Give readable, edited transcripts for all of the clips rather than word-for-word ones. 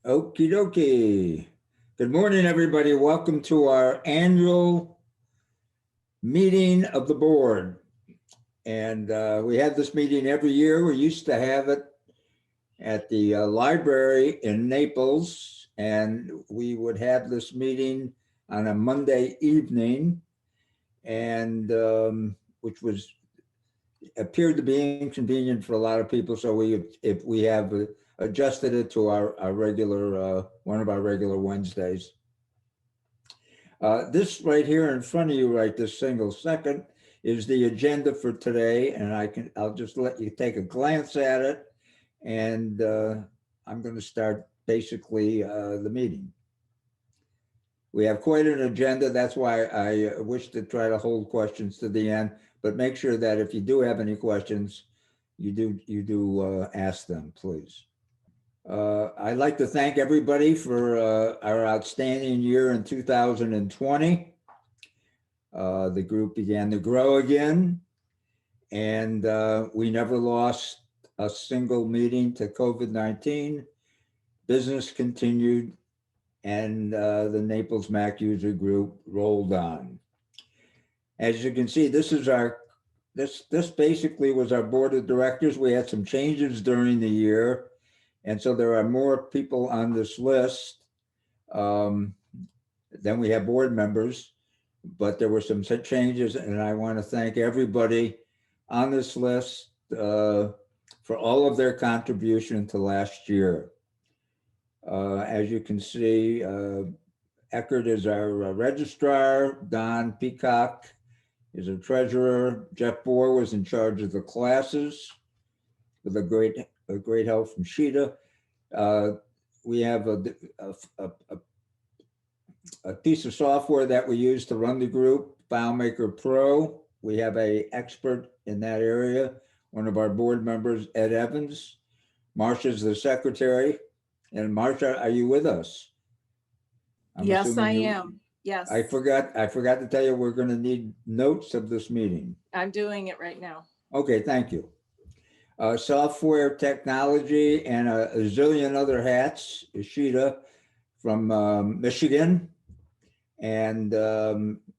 Okie dokie. Good morning, everybody. Welcome to our annual meeting of the board. And we have this meeting every year. We used to have it at the library in Naples, and we would have this meeting on a Monday evening, and which was appeared to be inconvenient for a lot of people. So we have adjusted it to our regular one of our regular Wednesdays. This right here in front of you, right this single second, is the agenda for today, and I'll just let you take a glance at it, and I'm going to start basically the meeting. We have quite an agenda. That's why I wish to try to hold questions to the end, but make sure that if you do have any questions, you do ask them, please. I'd like to thank everybody for our outstanding year in 2020. The group began to grow again, and we never lost a single meeting to COVID-19. Business continued, and the Naples Mac user group rolled on. As you can see, this basically was our board of directors. We had some changes during the year, and so there are more people on this list than we have board members, but there were some changes, and I want to thank everybody on this list for all of their contribution to last year. As you can see, Eckert is our registrar, Don Peacock is our treasurer, Jeff Bohr was in charge of the classes with a great help from Sheeta. We have a piece of software that we use to run the group, FileMaker Pro. We have an expert in that area, one of our board members, Ed Evans. Marcia's the secretary. And Marcia, are you with us? Yes, I am. Yes. I forgot to tell you, we're going to need notes of this meeting. I'm doing it right now. Okay, thank you. Software technology and a zillion other hats, Ishida from Michigan. And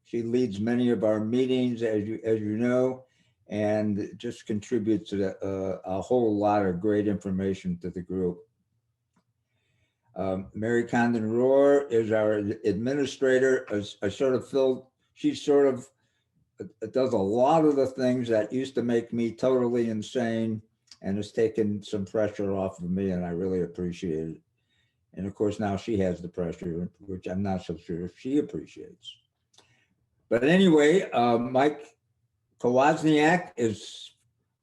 she leads many of our meetings, as you know, and just contributes a whole lot of great information to the group. Mary Condon Rohr is our administrator. She sort of does a lot of the things that used to make me totally insane, and has taken some pressure off of me, and I really appreciate it. And of course, now she has the pressure, which I'm not so sure if she appreciates. But anyway, Mike Kowalczniak is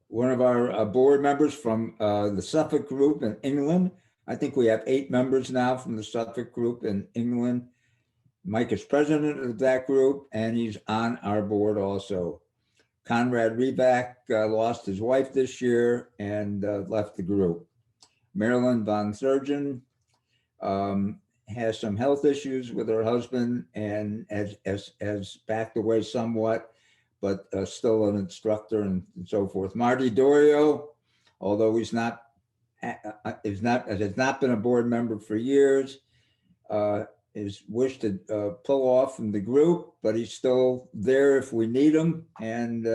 one of our board members from the Suffolk group in England. I think we have 8 members now from the Suffolk group in England. Mike is president of that group, and he's on our board also. Conrad Reback lost his wife this year and left the group. Marilyn von Surgeon has some health issues with her husband and has backed away somewhat, but still an instructor and so forth. Marty Dorio, although has not been a board member for years, is wished to pull off from the group, but he's still there if we need him. And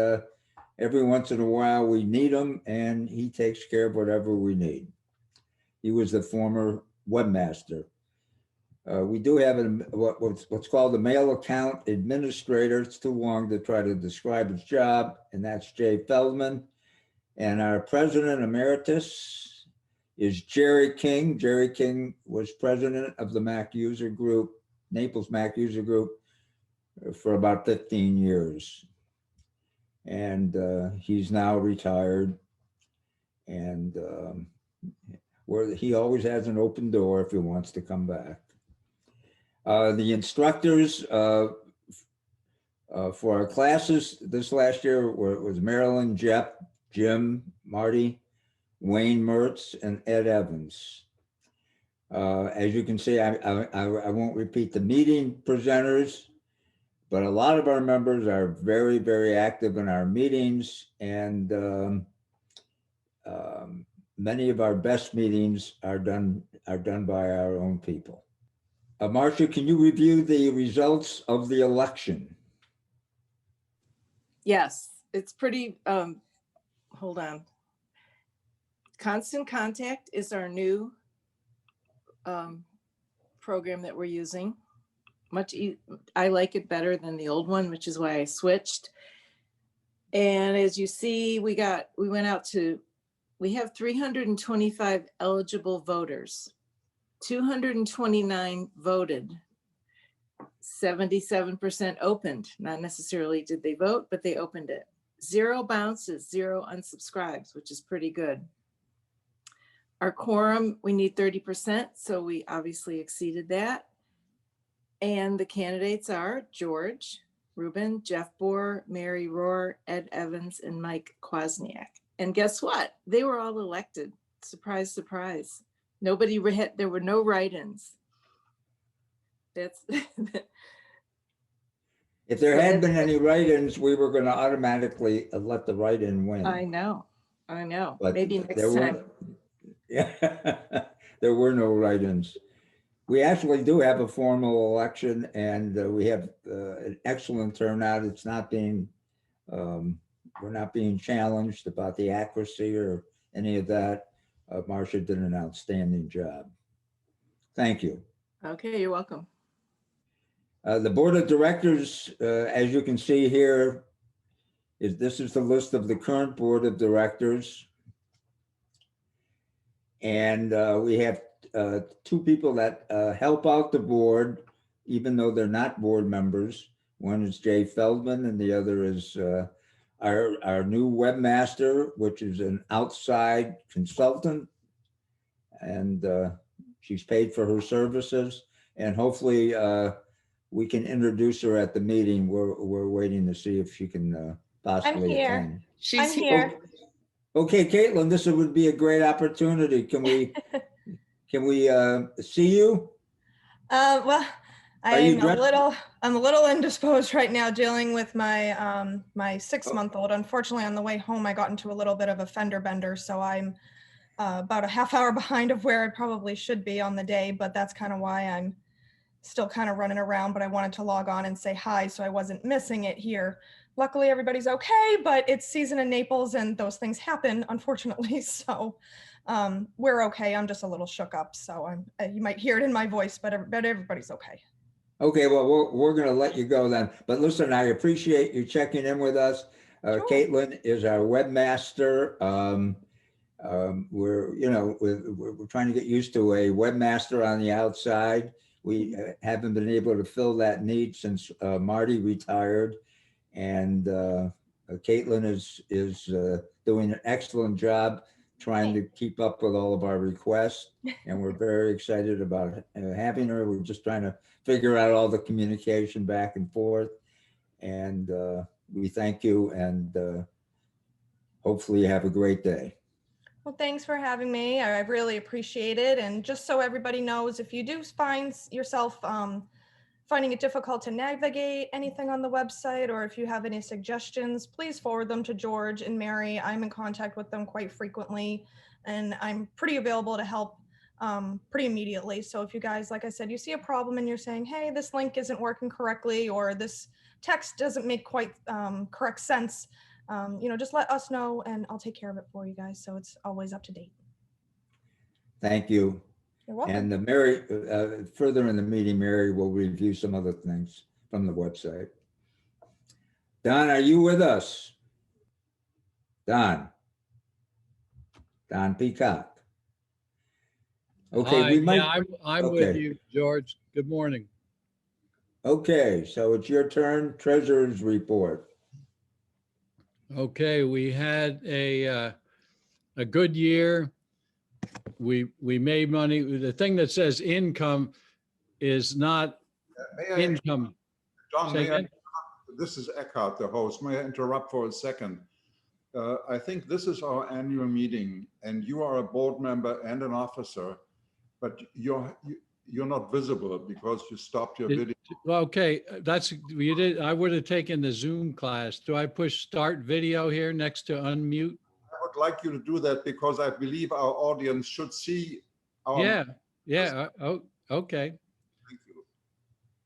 every once in a while we need him, and he takes care of whatever we need. He was the former webmaster. We do have what's called the mail account administrator. It's too long to try to describe his job, and that's Jay Feldman. And our president emeritus is Jerry King. Jerry King was president of the Mac user group, Naples Mac user group, for about 15 years. And he's now retired. And where he always has an open door if he wants to come back. The instructors for our classes this last year was Marilyn, Jeff, Jim, Marty, Wayne Mertz, and Ed Evans. As you can see, I won't repeat the meeting presenters, but a lot of our members are very, very active in our meetings, and many of our best meetings are done by our own people. Marcia, can you review the results of the election? Yes, it's pretty, hold on. Constant Contact is our new program that we're using. I like it better than the old one, which is why I switched. And as you see, we have 325 eligible voters. 229 voted. 77% opened. Not necessarily did they vote, but they opened it. 0 bounces, 0 unsubscribes, which is pretty good. Our quorum, we need 30%, so we obviously exceeded that. And the candidates are George Rubin, Jeff Bohr, Mary Rohr, Ed Evans, and Mike Kwasniak. And guess what? They were all elected. Surprise, surprise. There were no write-ins. That's If there had been any write-ins, we were going to automatically let the write-in win. I know. But Maybe next time. Yeah, there were no write-ins. We actually do have a formal election, and we have an excellent turnout. It's not being, we're not being challenged about the accuracy or any of that. Marcia did an outstanding job. Thank you. Okay, you're welcome. The board of directors, as you can see here, this is the list of the current board of directors. And we have 2 people that help out the board, even though they're not board members. One is Jay Feldman, and the other is our new webmaster, which is an outside consultant. And she's paid for her services. And hopefully we can introduce her at the meeting. We're waiting to see if she can possibly attend. I'm here. Okay, Caitlin, this would be a great opportunity. Can we see you? Well, I'm a little indisposed right now, dealing with my my 6-month-old. Unfortunately, on the way home, I got into a little bit of a fender bender, so I'm about a half hour behind of where I probably should be on the day. But that's kind of why I'm still kind of running around. But I wanted to log on and say hi, so I wasn't missing it here. Luckily, everybody's okay, but it's season in Naples and those things happen, unfortunately. So we're okay. I'm just a little shook up. So you might hear it in my voice, but everybody's okay. Okay, well, we're going to let you go then. But listen, I appreciate you checking in with us. Sure. Caitlin is our webmaster. We're trying to get used to a webmaster on the outside. We haven't been able to fill that need since Marty retired. And Caitlin is doing an excellent job trying to keep up with all of our requests. And we're very excited about having her. We're just trying to figure out all the communication back and forth. And we thank you, and hopefully you have a great day. Well, thanks for having me. I really appreciate it. And just so everybody knows, if you do find yourself finding it difficult to navigate anything on the website, or if you have any suggestions, please forward them to George and Mary. I'm in contact with them quite frequently, and I'm pretty available to help pretty immediately. So if you guys, like I said, you see a problem and you're saying, hey, this link isn't working correctly, or this text doesn't make quite correct sense, just let us know and I'll take care of it for you guys. So it's always up to date. Thank you. You're welcome. And Mary, further in the meeting, Mary will review some other things from the website. Don, are you with us? Don Peacock. Okay, we might. Yeah, I'm okay. with you, George. Good morning. Okay, so it's your turn. Treasurer's report. Okay, we had a good year. We made money. The thing that says income is not income. John, this is Eckhart, the host. May I interrupt for a second? I think this is our annual meeting, and you are a board member and an officer, but you're not visible because you stopped your video. Okay, you did. I would have taken the Zoom class. Do I push start video here next to unmute? I would like you to do that because I believe our audience should see our. Yeah, yeah. Oh, okay. Thank you.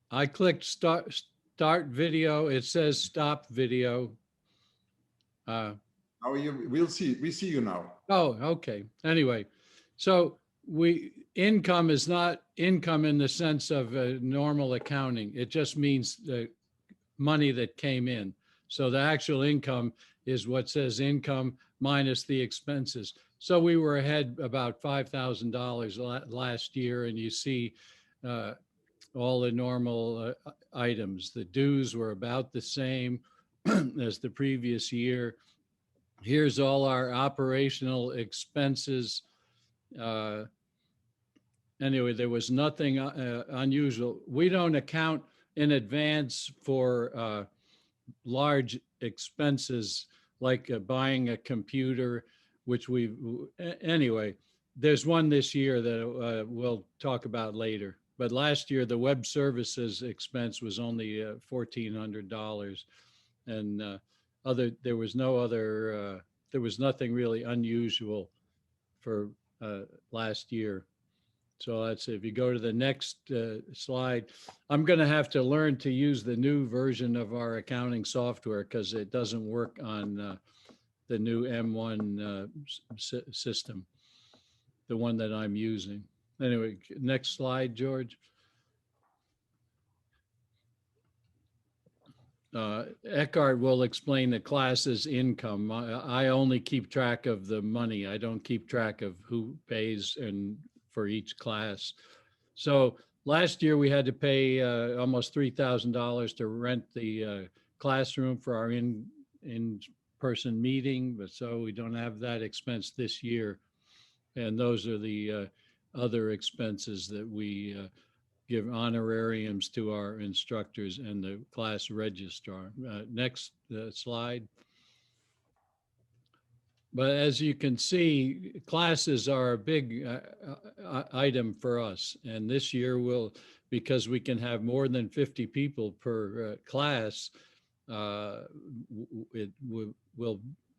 I clicked start video. It says stop video. Now we see you now. Oh, okay. Anyway, so income is not income in the sense of normal accounting. It just means the money that came in. So the actual income is what says income minus the expenses. So we were ahead about $5,000 last year, and you see all the normal items. The dues were about the same as the previous year. Here's all our operational expenses. Anyway, there was nothing unusual. We don't account in advance for large expenses like buying a computer, which anyway, there's one this year that we'll talk about later. But last year, the web services expense was only $1,400. And there was nothing really unusual for last year. So that's, if you go to the next slide, I'm going to have to learn to use the new version of our accounting software because it doesn't work on the new M1 system, the one that I'm using. Anyway, next slide, George. Eckhart will explain the class's income. I only keep track of the money. I don't keep track of who pays and for each class. So last year we had to pay almost $3,000 to rent the classroom for our in-person meeting, but so we don't have that expense this year. And those are the other expenses that we give honorariums to our instructors and the class registrar. Next slide. But as you can see, classes are a big item for us. And this year because we can have more than 50 people per class, we'll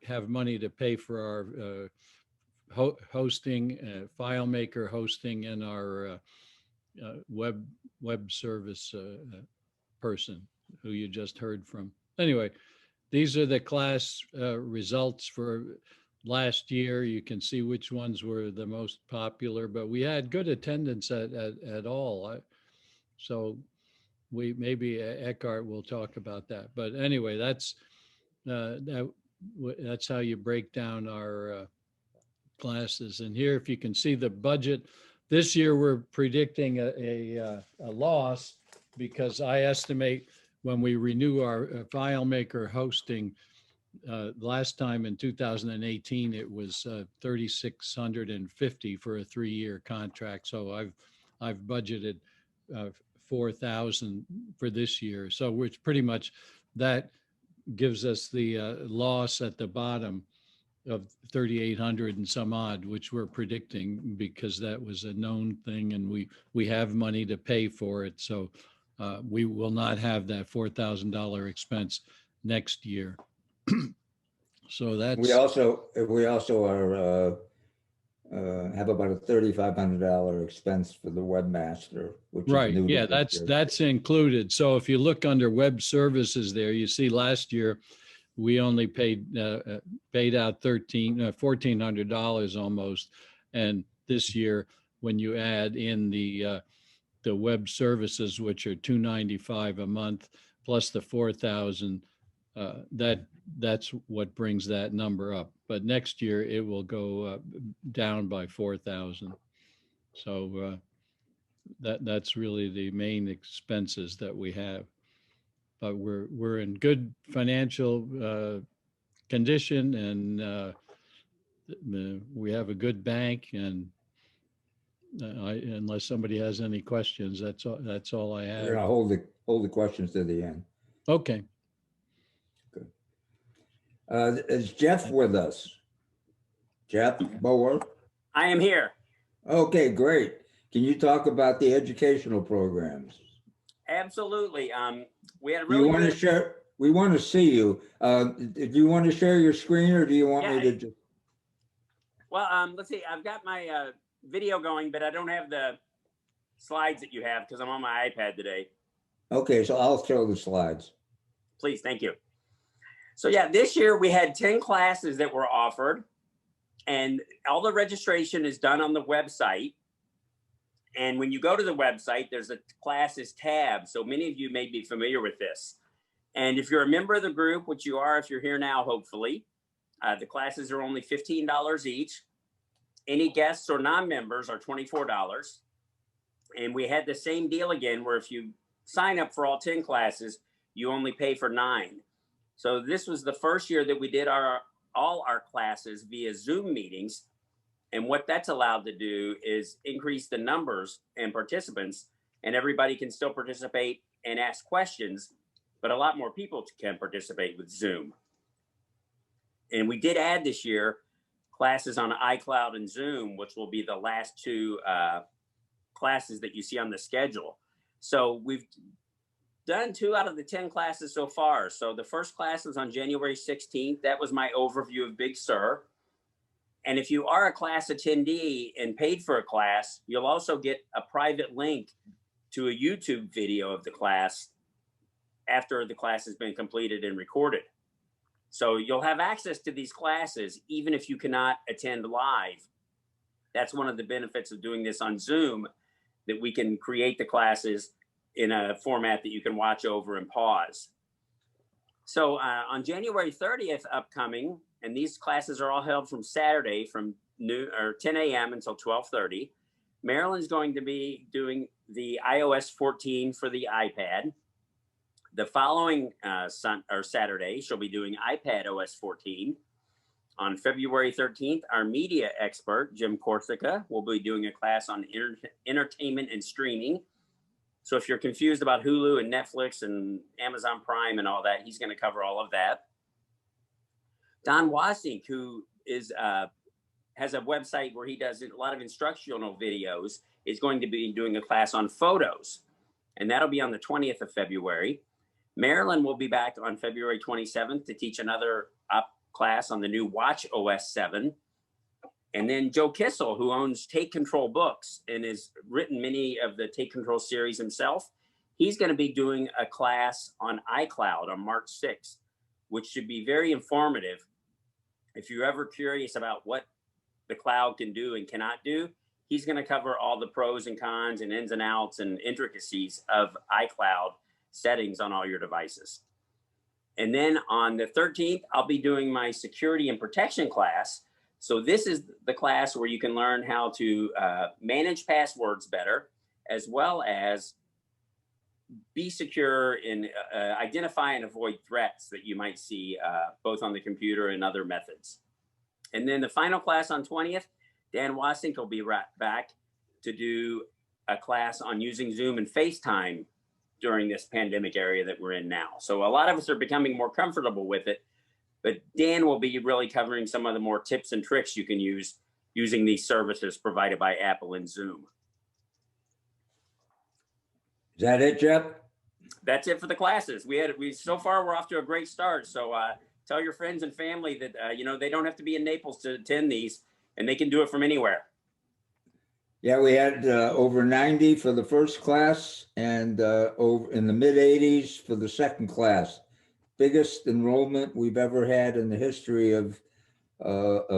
have money to pay for our hosting, FileMaker hosting, and our web service person who you just heard from. Anyway, these are the class results for last year. You can see which ones were the most popular, but we had good attendance at all. So maybe Eckhart will talk about that. But anyway, that's how you break down our classes. And here, if you can see the budget, this year we're predicting a loss because I estimate when we renew our FileMaker hosting, last time in 2018, it was $3,650 for a 3-year contract. So I've budgeted 4,000 for this year. So which pretty much that gives us the loss at the bottom of 3,800 and some odd, which we're predicting because that was a known thing and we have money to pay for it. So we will not have that $4,000 expense next year. So that's. We also are have about a $3,500 expense for the webmaster, which is right. new to Yeah, this year. that's included. So if you look under web services there, you see last year we only paid out $1,400 almost, and this year when you add in the web services, which are $295 a month plus the 4,000, that's what brings that number up. But next year it will go down by 4,000. So that's really the main expenses that we have. But we're in good financial condition, and we have a good bank. And unless somebody has any questions, that's all I have. We're gonna hold the questions to the end. Okay. Good. Is Jeff with us? Jeff Bower? I am here. Okay, great. Can you talk about the educational programs? Absolutely. We had a Do you really want to good. share? We want to see you. Do you want to share your screen, or do you want me Yeah, to just? Well, let's see. I've got my video going, but I don't have the slides that you have because I'm on my iPad today. Okay, so I'll show the slides. Please, thank you. So yeah, this year we had 10 classes that were offered, and all the registration is done on the website. And when you go to the website, there's a classes tab. So many of you may be familiar with this. And if you're a member of the group, which you are if you're here now, hopefully, the classes are only $15 each. Any guests or non-members are $24. And we had the same deal again, where if you sign up for all 10 classes, you only pay for 9. So this was the first year that we did all our classes via Zoom meetings. And what that's allowed to do is increase the numbers and participants, and everybody can still participate and ask questions, but a lot more people can participate with Zoom. And we did add this year classes on iCloud and Zoom, which will be the last 2 classes that you see on the schedule. So we've done 2 out of the 10 classes so far. So the first class was on January 16th. That was my overview of Big Sur. And if you are a class attendee and paid for a class, you'll also get a private link to a YouTube video of the class after the class has been completed and recorded. So you'll have access to these classes even if you cannot attend live. That's one of the benefits of doing this on Zoom, that we can create the classes in a format that you can watch over and pause. So on January 30th upcoming, and these classes are all held from Saturday from 10 a.m. until 12:30. Marilyn's going to be doing the iOS 14 for the iPad. The following Saturday, she'll be doing iPad OS 14. On February 13th, our media expert, Jim Corsica, will be doing a class on entertainment and streaming. So if you're confused about Hulu and Netflix and Amazon Prime and all that, he's going to cover all of that. Don Wasink, who has a website where he does a lot of instructional videos, is going to be doing a class on photos. And that'll be on the 20th of February. Marilyn will be back on February 27th to teach another class on the new Watch OS 7. And then Joe Kissel, who owns Take Control Books and has written many of the Take Control series himself, he's going to be doing a class on iCloud on March 6th, which should be very informative. If you're ever curious about what the cloud can do and cannot do, he's going to cover all the pros and cons and ins and outs and intricacies of iCloud settings on all your devices. And then on the 13th, I'll be doing my security and protection class. So this is the class where you can learn how to manage passwords better, as well as be secure and identify and avoid threats that you might see both on the computer and other methods. And then the final class on 20th, Dan Wasink will be right back to do a class on using Zoom and FaceTime during this pandemic area that we're in now. So a lot of us are becoming more comfortable with it, but Dan will be really covering some of the more tips and tricks you can use using these services provided by Apple and Zoom. Is that it, Jeff? That's it for the classes. So far we're off to a great start. So tell your friends and family that they don't have to be in Naples to attend these, and they can do it from anywhere. Yeah, we had over 90 for the first class and over in the mid 80s for the second class. Biggest enrollment we've ever had in the history of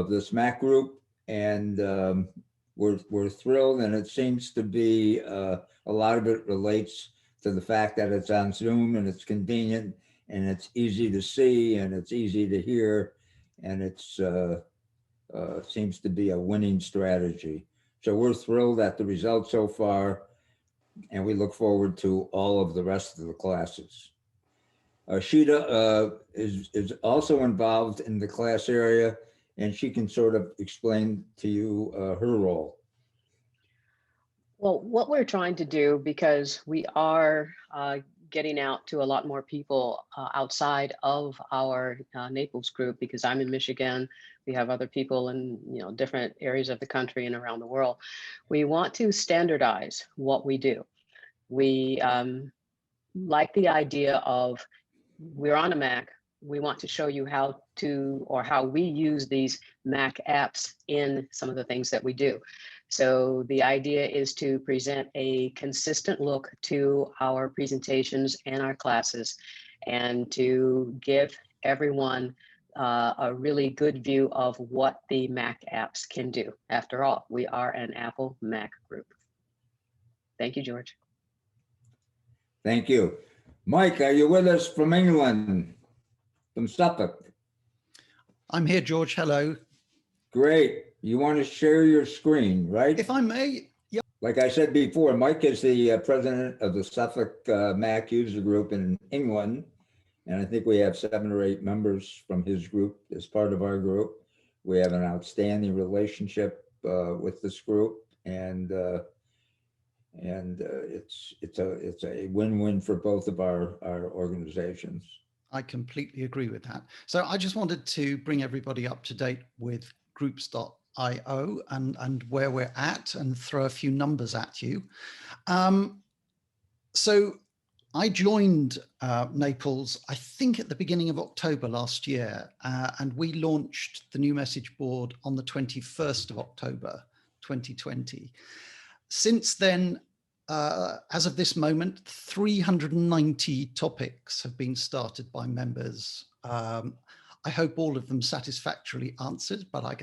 this MAC group, and we're thrilled. And it seems to be a lot of it relates to the fact that it's on Zoom and it's convenient and it's easy to see and it's easy to hear, and it's seems to be a winning strategy. So we're thrilled at the results so far, and we look forward to all of the rest of the classes. Sheeta is also involved in the class area, and she can sort of explain to you her role. Well, what we're trying to do, because we are getting out to a lot more people outside of our Naples group, because I'm in Michigan, we have other people in different areas of the country and around the world. We want to standardize what we do. We like the idea of we're on a Mac, we want to show you how to, or how we use these Mac apps in some of the things that we do. So the idea is to present a consistent look to our presentations and our classes, and to give everyone a really good view of what the Mac apps can do. After all, we are an Apple Mac group. Thank you, George. Thank you. Mike, are you with us from England, from Suffolk? I'm here, George. Hello. Great. You want to share your screen, right? If I may, yeah. Like I said before, Mike is the president of the Suffolk Mac user group in England. And I think we have 7 or 8 members from his group as part of our group. We have an outstanding relationship with this group, and it's a win-win for both of our organizations. I completely agree with that. So I just wanted to bring everybody up to date with groups.io and where we're at, and throw a few numbers at you. So I joined Naples, I think at the beginning of October last year, and we launched the new message board on the 21st of October, 2020. Since then, as of this moment, 390 topics have been started by members. I hope all of them satisfactorily answered, but I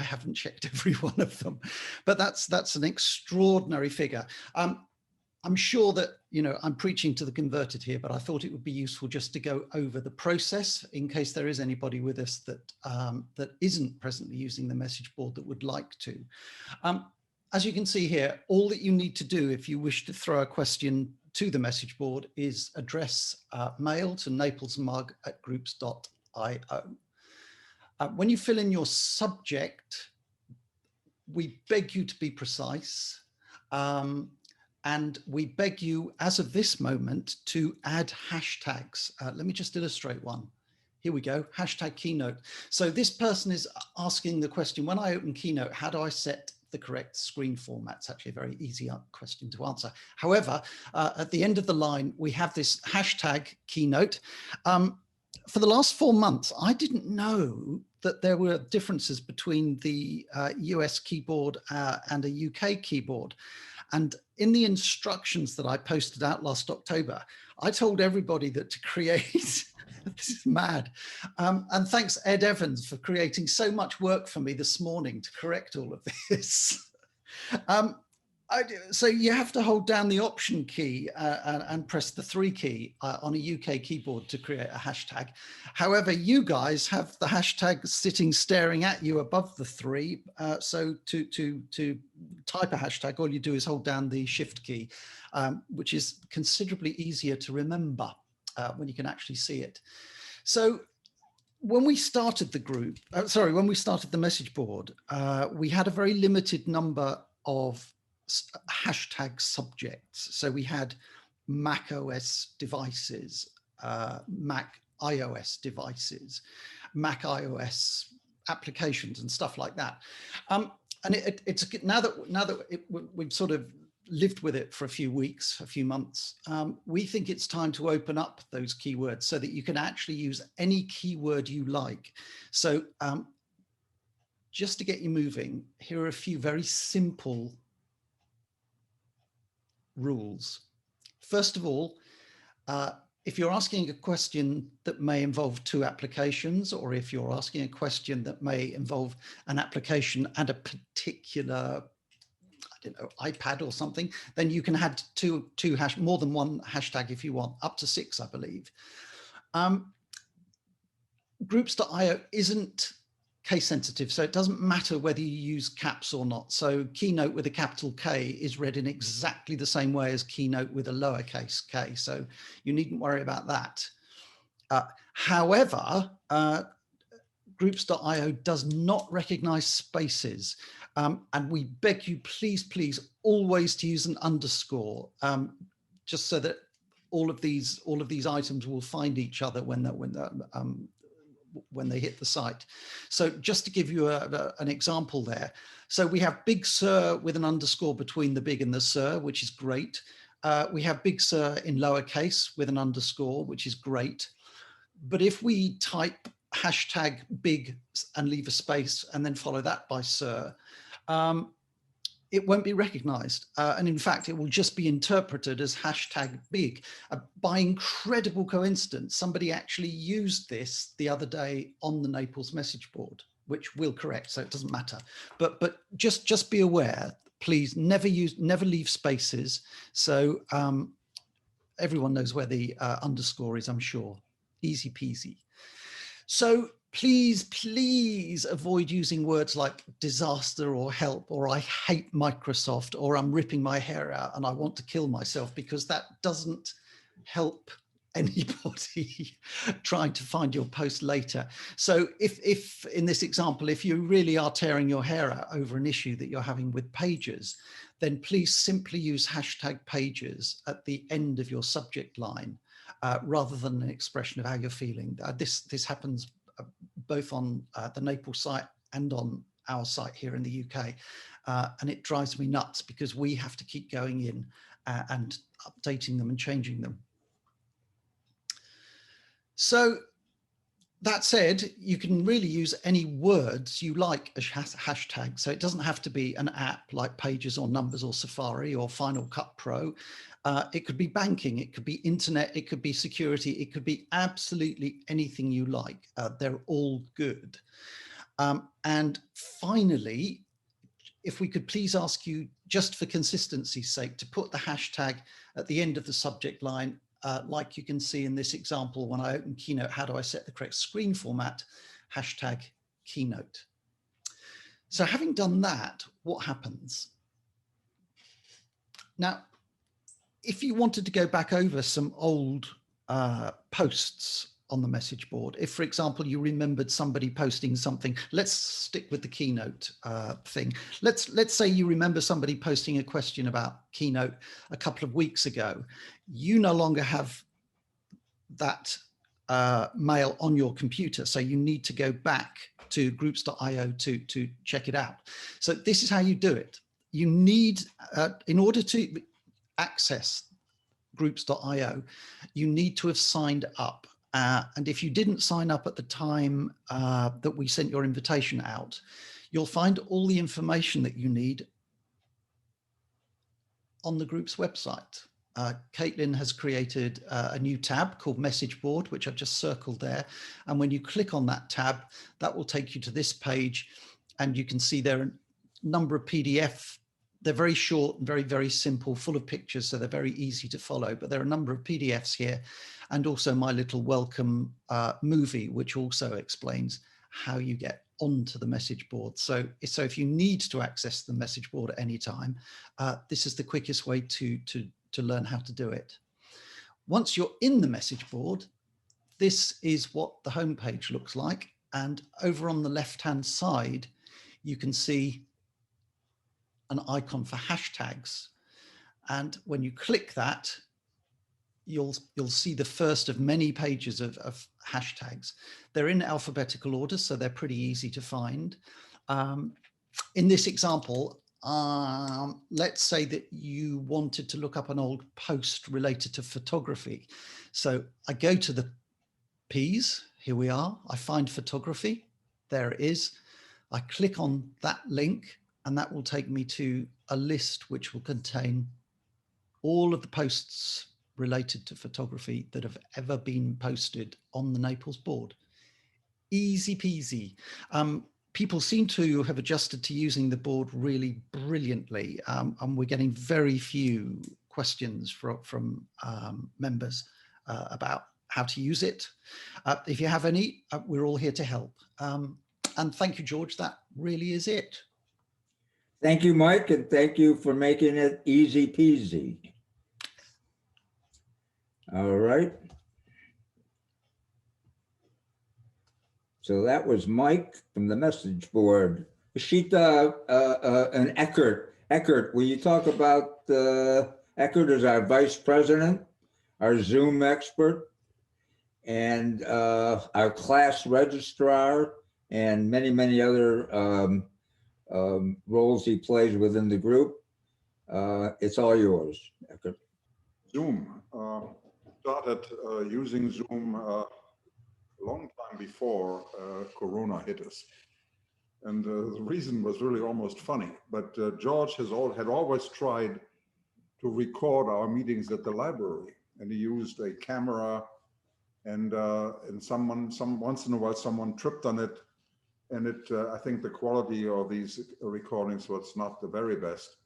haven't checked every one of them. But that's an extraordinary figure. I'm sure that, you know, I'm preaching to the converted here, but I thought it would be useful just to go over the process in case there is anybody with us that that isn't presently using the message board that would like to. As you can see here, all that you need to do if you wish to throw a question to the message board is address mail to naplesmug@groups.io. When you fill in your subject, we beg you to be precise. And we beg you, as of this moment, to add hashtags. Let me just illustrate one. Here we go, hashtag Keynote. So this person is asking the question, when I open Keynote, how do I set the correct screen format? It's actually a very easy question to answer. However, at the end of the line, we have this hashtag Keynote. For the last 4 months, I didn't know that there were differences between the US keyboard and a UK keyboard. And in the instructions that I posted out last October, I told everybody that to create, this is mad. And thanks Ed Evans for creating so much work for me this morning to correct all of this. So you have to hold down the Option key and press the 3 key on a UK keyboard to create a hashtag. However, you guys have the hashtag sitting staring at you above the 3. So to type a hashtag, all you do is hold down the Shift key, which is considerably easier to remember when you can actually see it. So when we started the group, when we started the message board, we had a very limited number of hashtag subjects. So we had Mac OS devices, Mac iOS devices, Mac iOS applications and stuff like that. And it's now that we've sort of lived with it for a few weeks, a few months, we think it's time to open up those keywords so that you can actually use any keyword you like. So just to get you moving, here are a few very simple rules. First of all, if you're asking a question that may involve 2 applications, or if you're asking a question that may involve an application and a particular, I don't know, iPad or something, then you can add more than 1 hashtag if you want, up to 6, I believe. Groups.io isn't case sensitive, so it doesn't matter whether you use caps or not. So Keynote with a capital K is read in exactly the same way as Keynote with a lowercase k, so you needn't worry about that. However, Groups.io does not recognize spaces, and we beg you, please always to use an underscore, just so that all of these items will find each other when they hit the site. So just to give you an example there. So we have Big Sur with an underscore between the big and the Sur, which is great. We have Big Sur in lowercase with an underscore, which is great. But if we type hashtag big and leave a space and then follow that by sir, it won't be recognized. And in fact, it will just be interpreted as hashtag big. By incredible coincidence, somebody actually used this the other day on the Naples message board, which we'll correct, so it doesn't matter. But just be aware, please never leave spaces. So everyone knows where the underscore is, I'm sure. Easy peasy. So please avoid using words like disaster or help, or I hate Microsoft, or I'm ripping my hair out and I want to kill myself, because that doesn't help anybody trying to find your post later. So if in this example, if you really are tearing your hair out over an issue that you're having with pages, then please simply use hashtag pages at the end of your subject line, rather than an expression of how you're feeling. This happens both on the Naples site and on our site here in the UK. And it drives me nuts because we have to keep going in and updating them and changing them. So that said, you can really use any words you like as hashtags. So it doesn't have to be an app like Pages or Numbers or Safari or Final Cut Pro. It could be banking, it could be internet, it could be security, it could be absolutely anything you like. They're all good. And finally, if we could please ask you, just for consistency's sake, to put the hashtag at the end of the subject line, like you can see in this example, when I open Keynote, how do I set the correct screen format? Hashtag Keynote. So having done that, what happens? Now, if you wanted to go back over some old posts on the message board, if, for example, you remembered somebody posting something, let's stick with the Keynote thing. Let's say you remember somebody posting a question about Keynote a couple of weeks ago. You no longer have that mail on your computer, so you need to go back to groups.io to check it out. So this is how you do it. You need, in order to access groups.io, you need to have signed up. And if you didn't sign up at the time that we sent your invitation out, you'll find all the information that you need on the group's website. Caitlin has created a new tab called Message Board, which I've just circled there. And when you click on that tab, that will take you to this page. And you can see there are a number of PDF. They're very short and very simple, full of pictures, so they're very easy to follow. But there are a number of PDFs here, and also my little welcome movie, which also explains how you get onto the message board. So if you need to access the message board at any time, this is the quickest way to learn how to do it. Once you're in the message board, this is what the homepage looks like. And over on the left-hand side, you can see an icon for hashtags. And when you click that, you'll see the first of many pages of hashtags. They're in alphabetical order, so they're pretty easy to find. In this example, let's say that you wanted to look up an old post related to photography. So I go to the P's, here we are, I find photography, there it is. I click on that link, and that will take me to a list which will contain all of the posts related to photography that have ever been posted on the Naples board. Easy peasy. People seem to have adjusted to using the board really brilliantly, and we're getting very few questions from members about how to use it. If you have any, we're all here to help. And thank you, George. That really is it. Thank you, Mike, and thank you for making it easy peasy. All right. So that was Mike from the message board. Ashita and Eckert, will you talk about Eckert is our vice president, our Zoom expert, and our class registrar, and many other roles he plays within the group. It's all yours, Eckert. Zoom. Started using Zoom a long time before Corona hit us. And the reason was really almost funny, but George had always tried to record our meetings at the library, and he used a camera, and once in a while someone tripped on it, and I think the quality of these recordings was not the very best.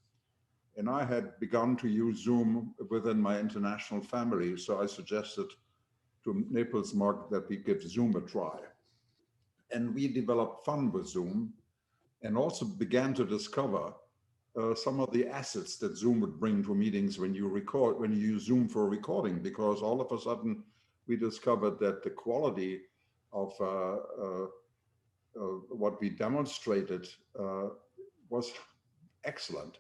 And I had begun to use Zoom within my international family, so I suggested to Naples Mark that we give Zoom a try. And we developed fun with Zoom, and also began to discover some of the assets that Zoom would bring to meetings when you use Zoom for recording, because all of a sudden we discovered that the quality of what we demonstrated was excellent.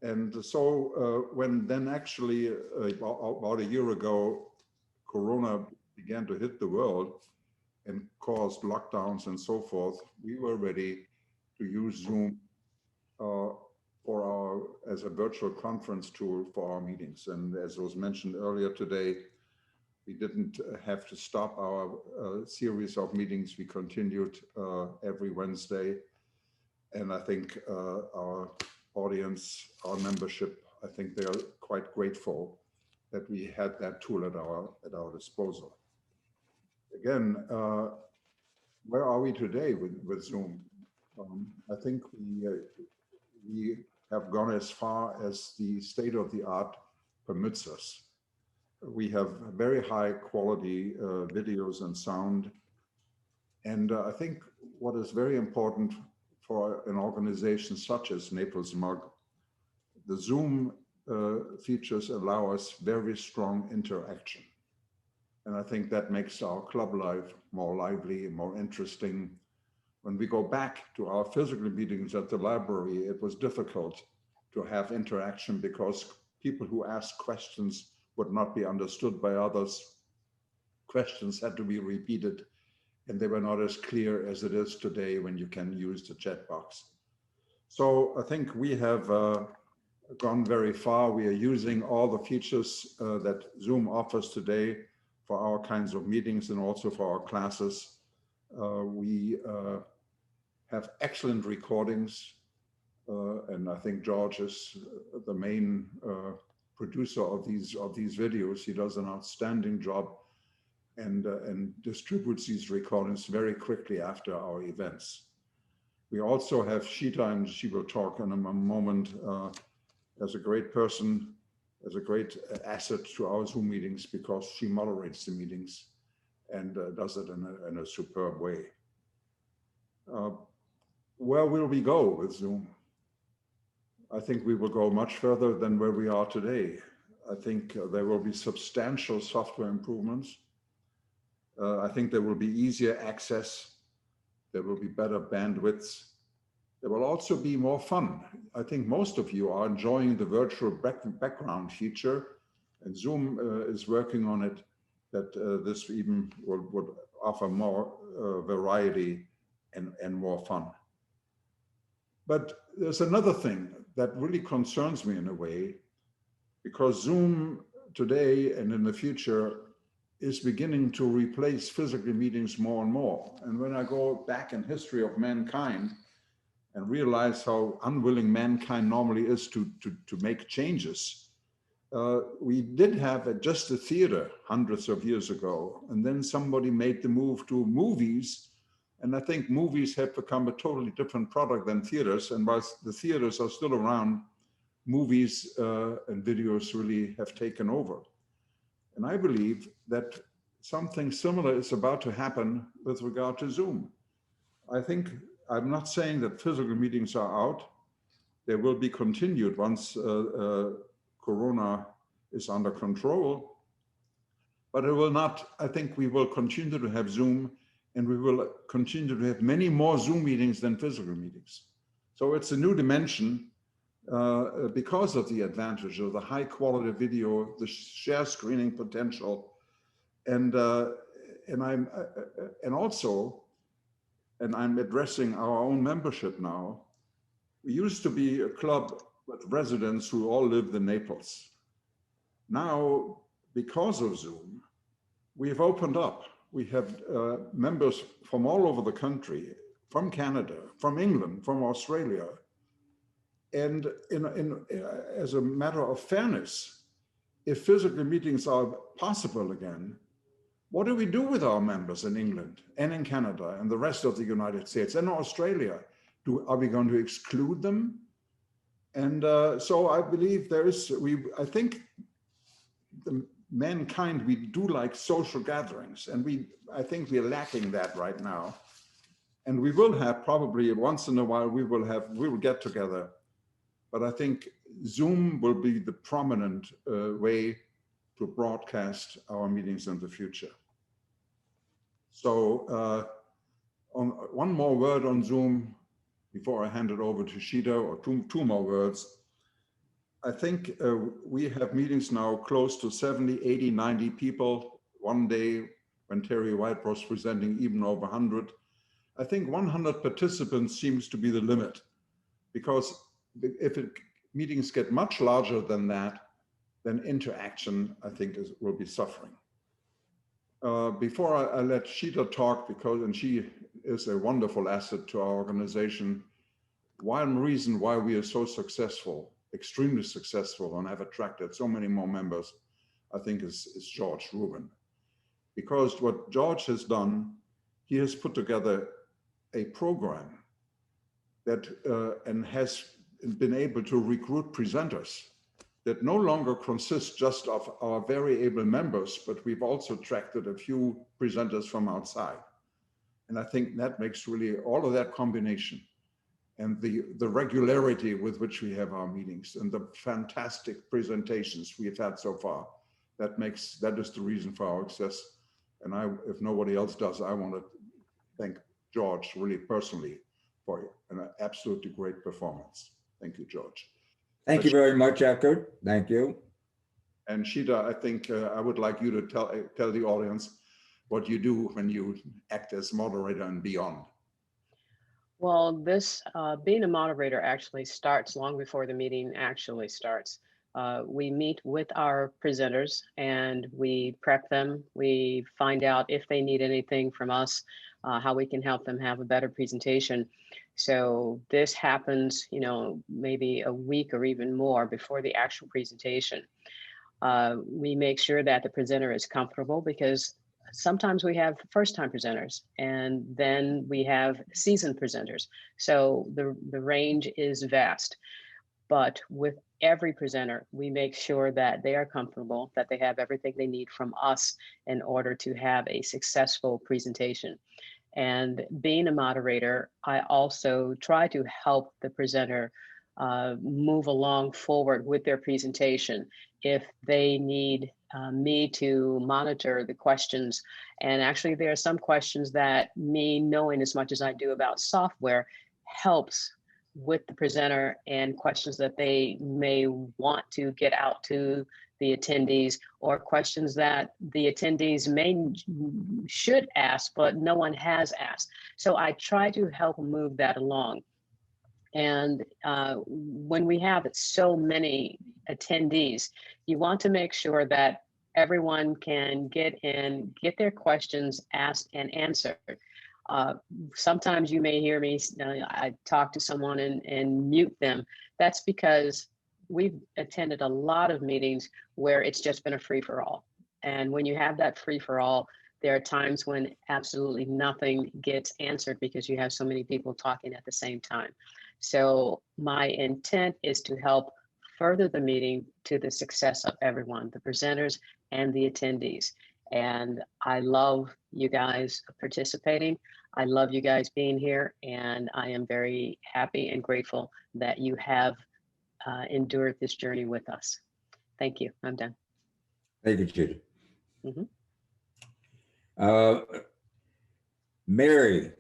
And so when then actually about a year ago, Corona began to hit the world and caused lockdowns and so forth, we were ready to use Zoom as a virtual conference tool for our meetings. And as was mentioned earlier today, we didn't have to stop our series of meetings. We continued every Wednesday. And I think our audience, our membership, I think they are quite grateful that we had that tool at our disposal. Again, where are we today with Zoom? I think we have gone as far as the state of the art permits us. We have very high quality videos and sound. And I think what is very important for an organization such as Naples Mug, the Zoom features allow us very strong interaction. And I think that makes our club life more lively, more interesting. When we go back to our physical meetings at the library, it was difficult to have interaction because people who asked questions would not be understood by others. Questions had to be repeated, and they were not as clear as it is today when you can use the chat box. So I think we have gone very far. We are using all the features that Zoom offers today for our kinds of meetings and also for our classes. We have excellent recordings, and I think George is the main producer of these videos. He does an outstanding job and distributes these recordings very quickly after our events. We also have Sheeta, and she will talk in a moment, as a great person, as a great asset to our Zoom meetings, because she moderates the meetings and does it in a superb way. Where will we go with Zoom? I think we will go much further than where we are today. I think there will be substantial software improvements. I think there will be easier access. There will be better bandwidths. There will also be more fun. I think most of you are enjoying the virtual background feature, and Zoom is working on it, that this even would offer more variety and more fun. But there's another thing that really concerns me in a way, because Zoom today and in the future is beginning to replace physical meetings more and more. And when I go back in history of mankind and realize how unwilling mankind normally is to make changes, we did have just a theater hundreds of years ago, and then somebody made the move to movies. And I think movies have become a totally different product than theaters. And whilst the theaters are still around, movies and videos really have taken over. And I believe that something similar is about to happen with regard to Zoom. I think, I'm not saying that physical meetings are out. They will be continued once Corona is under control. But it will not, I think we will continue to have Zoom, and we will continue to have many more Zoom meetings than physical meetings. So it's a new dimension because of the advantage of the high quality video, the share screening potential, and I'm addressing our own membership now. We used to be a club with residents who all lived in Naples. Now, because of Zoom, we've opened up we have members from all over the country, from Canada, from England, from Australia. And as a matter of fairness, if physical meetings are possible again, what do we do with our members in England and in Canada and the rest of the United States and Australia? Are we going to exclude them? And so I believe I think mankind, we do like social gatherings, and I think we're lacking that right now. And we will have probably once in a while, we will get together. But I think Zoom will be the prominent way to broadcast our meetings in the future. So one more word on Zoom before I hand it over to Sheeta, or two more words. I think we have meetings now close to 70, 80, 90 people. One day when Terry White was presenting, even over 100. I think 100 participants seems to be the limit, because if meetings get much larger than that, then interaction, I think, will be suffering. Before I let Sheeta talk, and she is a wonderful asset to our organization, one reason why we are so successful, extremely successful, and have attracted so many more members, I think is George Rubin. Because what George has done, he has put together a program that and has been able to recruit presenters that no longer consist just of our very able members, but we've also attracted a few presenters from outside. And I think that makes really all of that combination, and the regularity with which we have our meetings and the fantastic presentations we've had so far, that is the reason for our success. And if nobody else does, I want to thank George really personally for an absolutely great performance. Thank you, George. Thank you very much, Eckert. Thank you. And Sheeta, I think I would like you to tell the audience what you do when you act as moderator and beyond. Well, this being a moderator actually starts long before the meeting actually starts. We meet with our presenters and we prep them. We find out if they need anything from us, how we can help them have a better presentation. So this happens, maybe a week or even more before the actual presentation. We make sure that the presenter is comfortable, because sometimes we have first-time presenters and then we have seasoned presenters. So the range is vast. But with every presenter, we make sure that they are comfortable, that they have everything they need from us in order to have a successful presentation. And being a moderator, I also try to help the presenter move along forward with their presentation. If they need me to monitor the questions, and actually there are some questions that me knowing as much as I do about software helps with the presenter, and questions that they may want to get out to the attendees, or questions that the attendees should ask, but no one has asked. So I try to help move that along. And when we have so many attendees, you want to make sure that everyone can get in, get their questions asked and answered. Sometimes you may hear me, I talk to someone and mute them. That's because we've attended a lot of meetings where it's just been a free-for-all. And when you have that free-for-all, there are times when absolutely nothing gets answered because you have so many people talking at the same time. So my intent is to help further the meeting to the success of everyone, the presenters and the attendees. And I love you guys participating. I love you guys being here, and I am very happy and grateful that you have endured this journey with us. Thank you. I'm done. Thank you, Judy. Mm-hmm. Mary,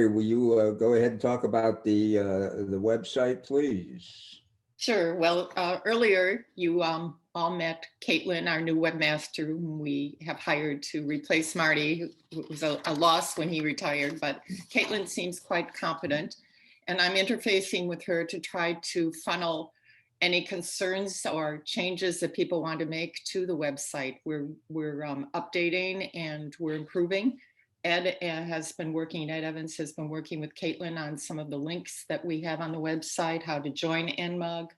will you go ahead and talk about the website, please? Sure. Well, earlier you all met Caitlin, our new webmaster, whom we have hired to replace Marty. It was a loss when he retired, but Caitlin seems quite competent. And I'm interfacing with her to try to funnel any concerns or changes that people want to make to the website. We're updating and we're improving. Ed has been working, Ed Evans has been working with Caitlin on some of the links that we have on the website, how to join NMUG,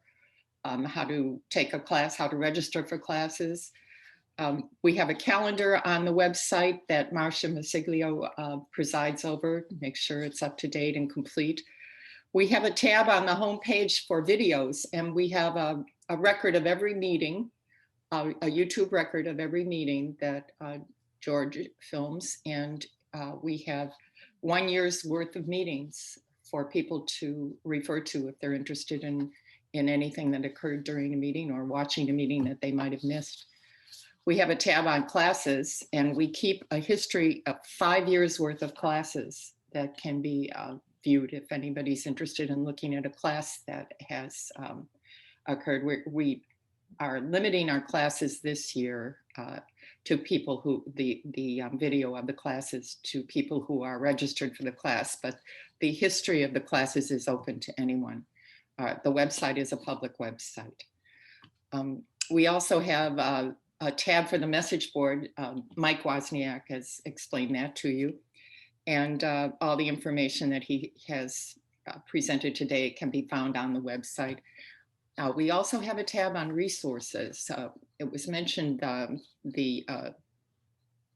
how to take a class, how to register for classes. We have a calendar on the website that Marcia Masiglio presides over, make sure it's up to date and complete. We have a tab on the homepage for videos, and we have a record of every meeting, a YouTube record of every meeting that George films. And we have 1 year's worth of meetings for people to refer to if they're interested in anything that occurred during a meeting or watching a meeting that they might have missed. We have a tab on classes, and we keep a history of 5 years worth of classes that can be viewed if anybody's interested in looking at a class that has occurred. We are limiting our classes this year to people who, the video of the classes to people who are registered for the class, but the history of the classes is open to anyone. The website is a public website. We also have a tab for the message board. Mike Wozniak has explained that to you. And all the information that he has presented today can be found on the website. We also have a tab on resources. It was mentioned the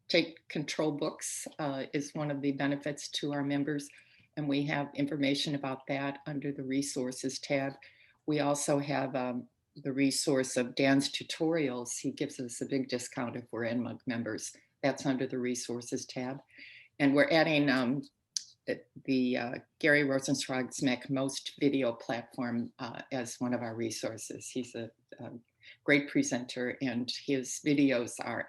Take Control books is one of the benefits to our members. And we have information about that under the resources tab. We also have the resource of Dan's tutorials. He gives us a big discount if we're NMUG members. That's under the resources tab. And we're adding the Gary Rosenzweig's Make Most video platform as one of our resources. He's a great presenter, and his videos are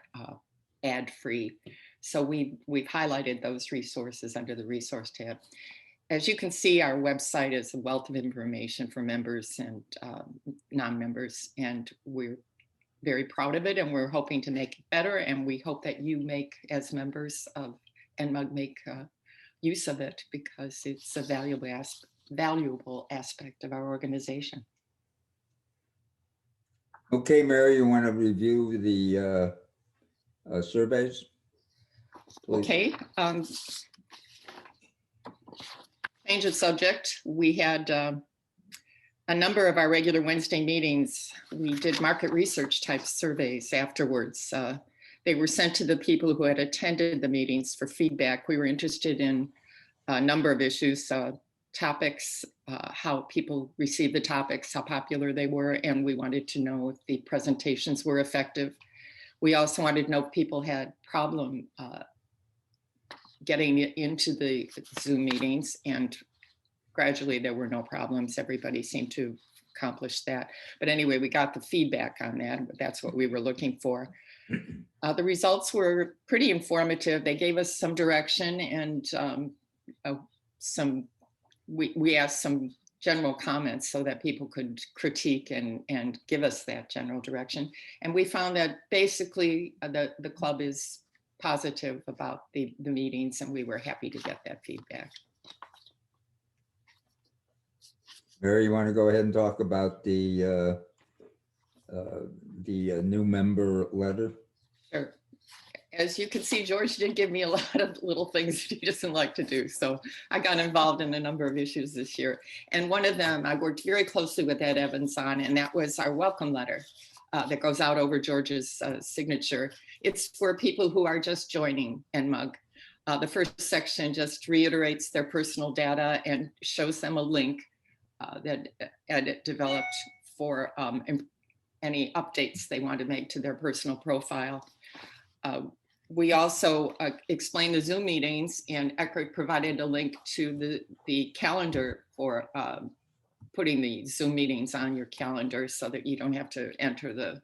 ad-free. So we've highlighted those resources under the resource tab. As you can see, our website is a wealth of information for members and non-members, and we're very proud of it, and we're hoping to make it better. And we hope that you make, as members of NMUG, make use of it, because it's a valuable aspect of our organization. Okay, Mary, you want to review the surveys? Please. Okay. Change of subject. We had a number of our regular Wednesday meetings. We did market research type surveys afterwards. They were sent to the people who had attended the meetings for feedback. We were interested in a number of issues, topics, how people received the topics, how popular they were, and we wanted to know if the presentations were effective. We also wanted to know if people had problem getting into the Zoom meetings, and gradually there were no problems. Everybody seemed to accomplish that. But anyway, we got the feedback on that. That's what we were looking for. The results were pretty informative. They gave us some direction, and we asked some general comments so that people could critique and give us that general direction. And we found that basically the club is positive about the meetings, and we were happy to get that feedback. Mary, you want to go ahead and talk about the new member letter? Sure. As you can see, George did give me a lot of little things that he doesn't like to do. So I got involved in a number of issues this year. And one of them I worked very closely with Ed Evans on, and that was our welcome letter that goes out over George's signature. It's for people who are just joining NMUG. The first section just reiterates their personal data and shows them a link that Ed developed for any updates they want to make to their personal profile. We also explained the Zoom meetings, and Eckert provided a link to the calendar for putting the Zoom meetings on your calendar so that you don't have to enter the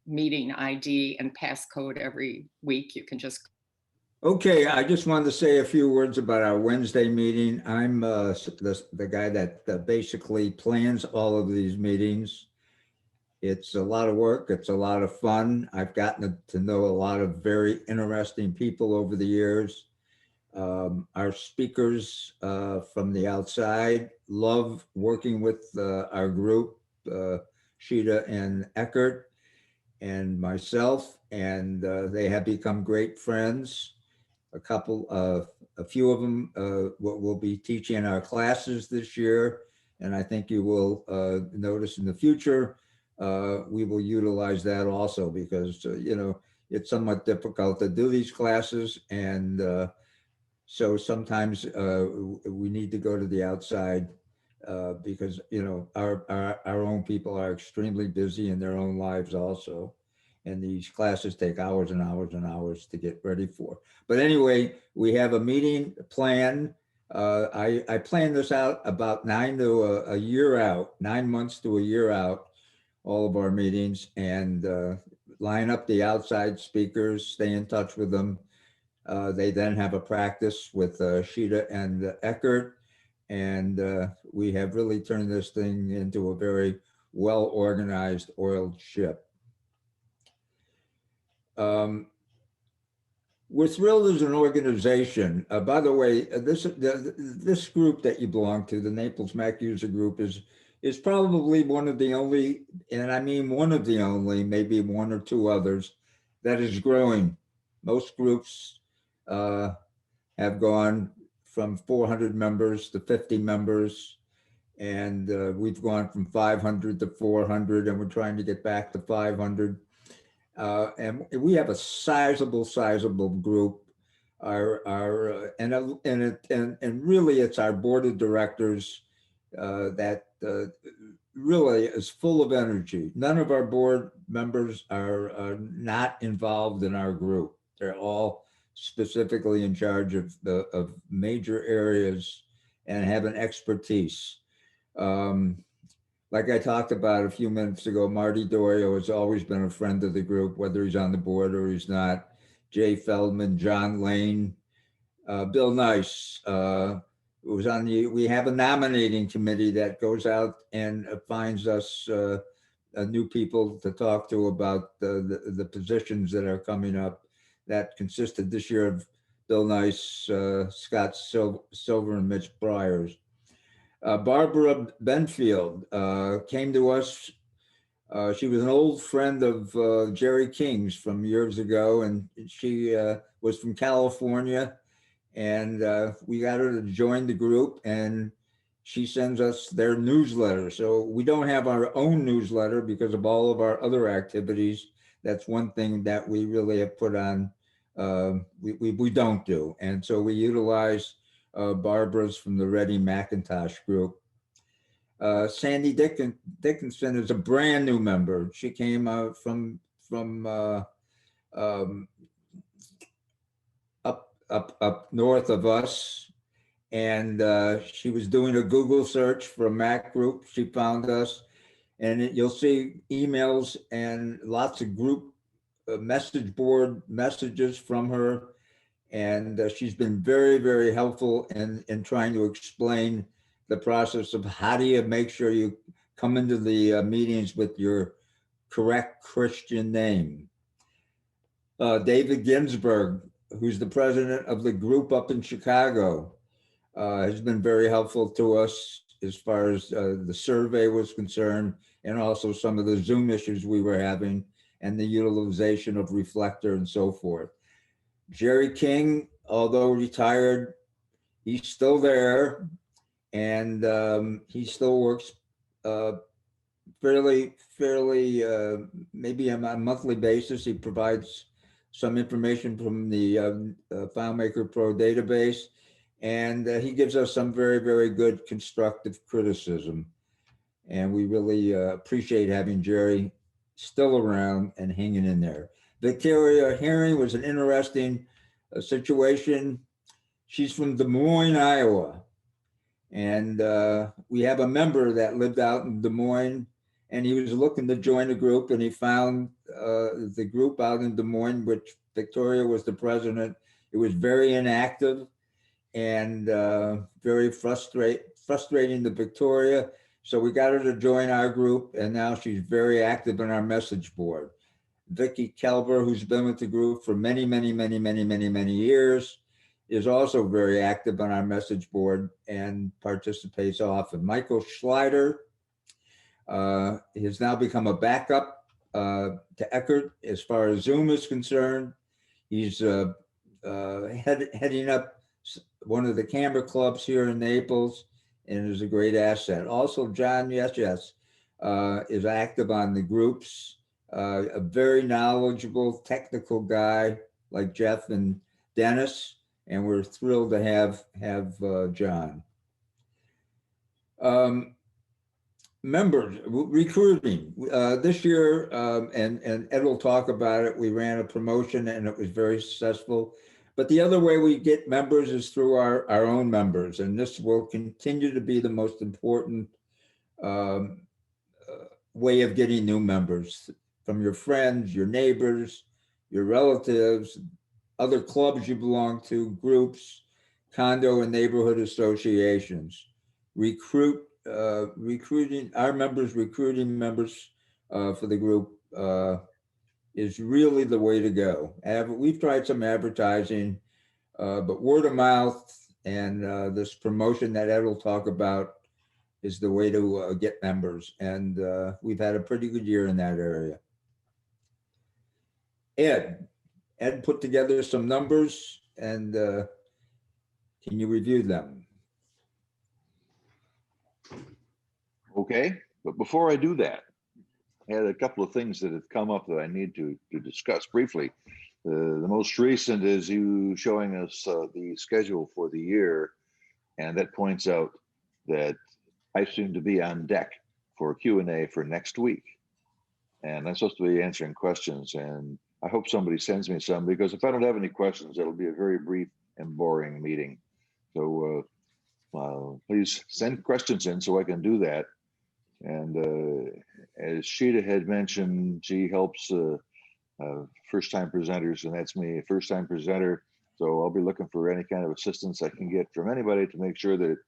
meeting ID and passcode every week. You can just. Okay, I just wanted to say a few words about our Wednesday meeting. I'm the guy that basically plans all of these meetings. It's a lot of work. It's a lot of fun. I've gotten to know a lot of very interesting people over the years. Our speakers from the outside love working with our group, Sheeta and Eckert and myself, and they have become great friends. A few of them will be teaching our classes this year, and I think you will notice in the future, we will utilize that also because, it's somewhat difficult to do these classes, and so sometimes we need to go to the outside because, our own people are extremely busy in their own lives also. And these classes take hours and hours and hours to get ready for. But anyway, we have a meeting plan. I planned this out about 9 to a year out, 9 months to a year out, all of our meetings, and line up the outside speakers, stay in touch with them. They then have a practice with Sheeta and Eckert, and we have really turned this thing into a very well-organized, oiled ship. We're thrilled as an organization. By the way, this group that you belong to, the Naples Mac User Group, is probably one of the only, and I mean one of the only, maybe one or two others, that is growing. Most groups have gone from 400 members to 50 members, and we've gone from 500 to 400, and we're trying to get back to 500. And we have a sizable group. And really, it's our board of directors that really is full of energy. None of our board members are not involved in our group. They're all specifically in charge of major areas and have an expertise. Like I talked about a few minutes ago, Marty Dorio has always been a friend of the group, whether he's on the board or he's not. Jay Feldman, John Lane, Bill Nice, we have a nominating committee that goes out and finds us new people to talk to about the positions that are coming up. That consisted this year of Bill Nice, Scott Silver, and Mitch Bryers. Barbara Benfield came to us. She was an old friend of Jerry King's from years ago, and she was from California. And we got her to join the group, and she sends us their newsletter. So we don't have our own newsletter because of all of our other activities. That's one thing that we really have put on, we don't do. And so we utilize Barbara's from the Reddy Macintosh group. Sandy Dickinson is a brand new member. She came from up north of us, and she was doing a Google search for a Mac group. She found us, and you'll see emails and lots of group message board messages from her. And she's been very, very helpful in trying to explain the process of how do you make sure you come into the meetings with your correct Christian name. David Ginsburg, who's the president of the group up in Chicago, has been very helpful to us as far as the survey was concerned, and also some of the Zoom issues we were having and the utilization of Reflector and so forth. Jerry King, although retired, he's still there, and he still works fairly maybe on a monthly basis. He provides some information from the FileMaker Pro database, and he gives us some very, very good constructive criticism. And we really appreciate having Jerry still around and hanging in there. Victoria Herring was an interesting situation. She's from Des Moines, Iowa. And we have a member that lived out in Des Moines, and he was looking to join a group, and he found the group out in Des Moines, which Victoria was the president. It was very inactive and very frustrating to Victoria. So we got her to join our group, and now she's very active in our message board. Vicki Kelber, who's been with the group for many years, is also very active on our message board and participates often. Michael Schleider has now become a backup to Eckert as far as Zoom is concerned. He's heading up one of the camera clubs here in Naples and is a great asset. Also, John Yes is active on the groups, a very knowledgeable technical guy like Jeff and Dennis, and we're thrilled to have John. Members recruiting this year, and Ed will talk about it. We ran a promotion and it was very successful. But the other way we get members is through our own members, and this will continue to be the most important way of getting new members from your friends, your neighbors, your relatives, other clubs you belong to, groups, condo and neighborhood associations. Recruiting our members, recruiting members for the group is really the way to go. We've tried some advertising, but word of mouth and this promotion that Ed will talk about is the way to get members. And we've had a pretty good year in that area. Ed put together some numbers, and can you review them? Okay, but before I do that, I had a couple of things that have come up that I need to discuss briefly. The most recent is you showing us the schedule for the year, and that points out that I seem to be on deck for Q&A for next week. And I'm supposed to be answering questions, and I hope somebody sends me some, because if I don't have any questions, it'll be a very brief and boring meeting. So please send questions in so I can do that. And as Sheeta had mentioned, she helps first-time presenters, and that's me, a first-time presenter. So I'll be looking for any kind of assistance I can get from anybody to make sure that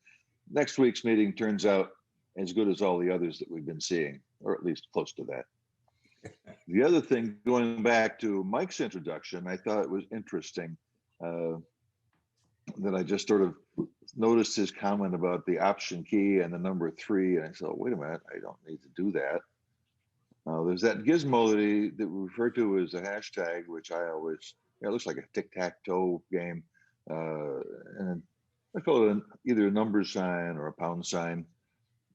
next week's meeting turns out as good as all the others that we've been seeing, or at least close to that. The other thing, going back to Mike's introduction, I thought it was interesting that I just sort of noticed his comment about the option key and the number 3, and I said, oh, wait a minute, I don't need to do that. There's that gizmo that we refer to as a hashtag, which I always, it looks like a tic-tac-toe game, and I call it either a number sign or a pound sign.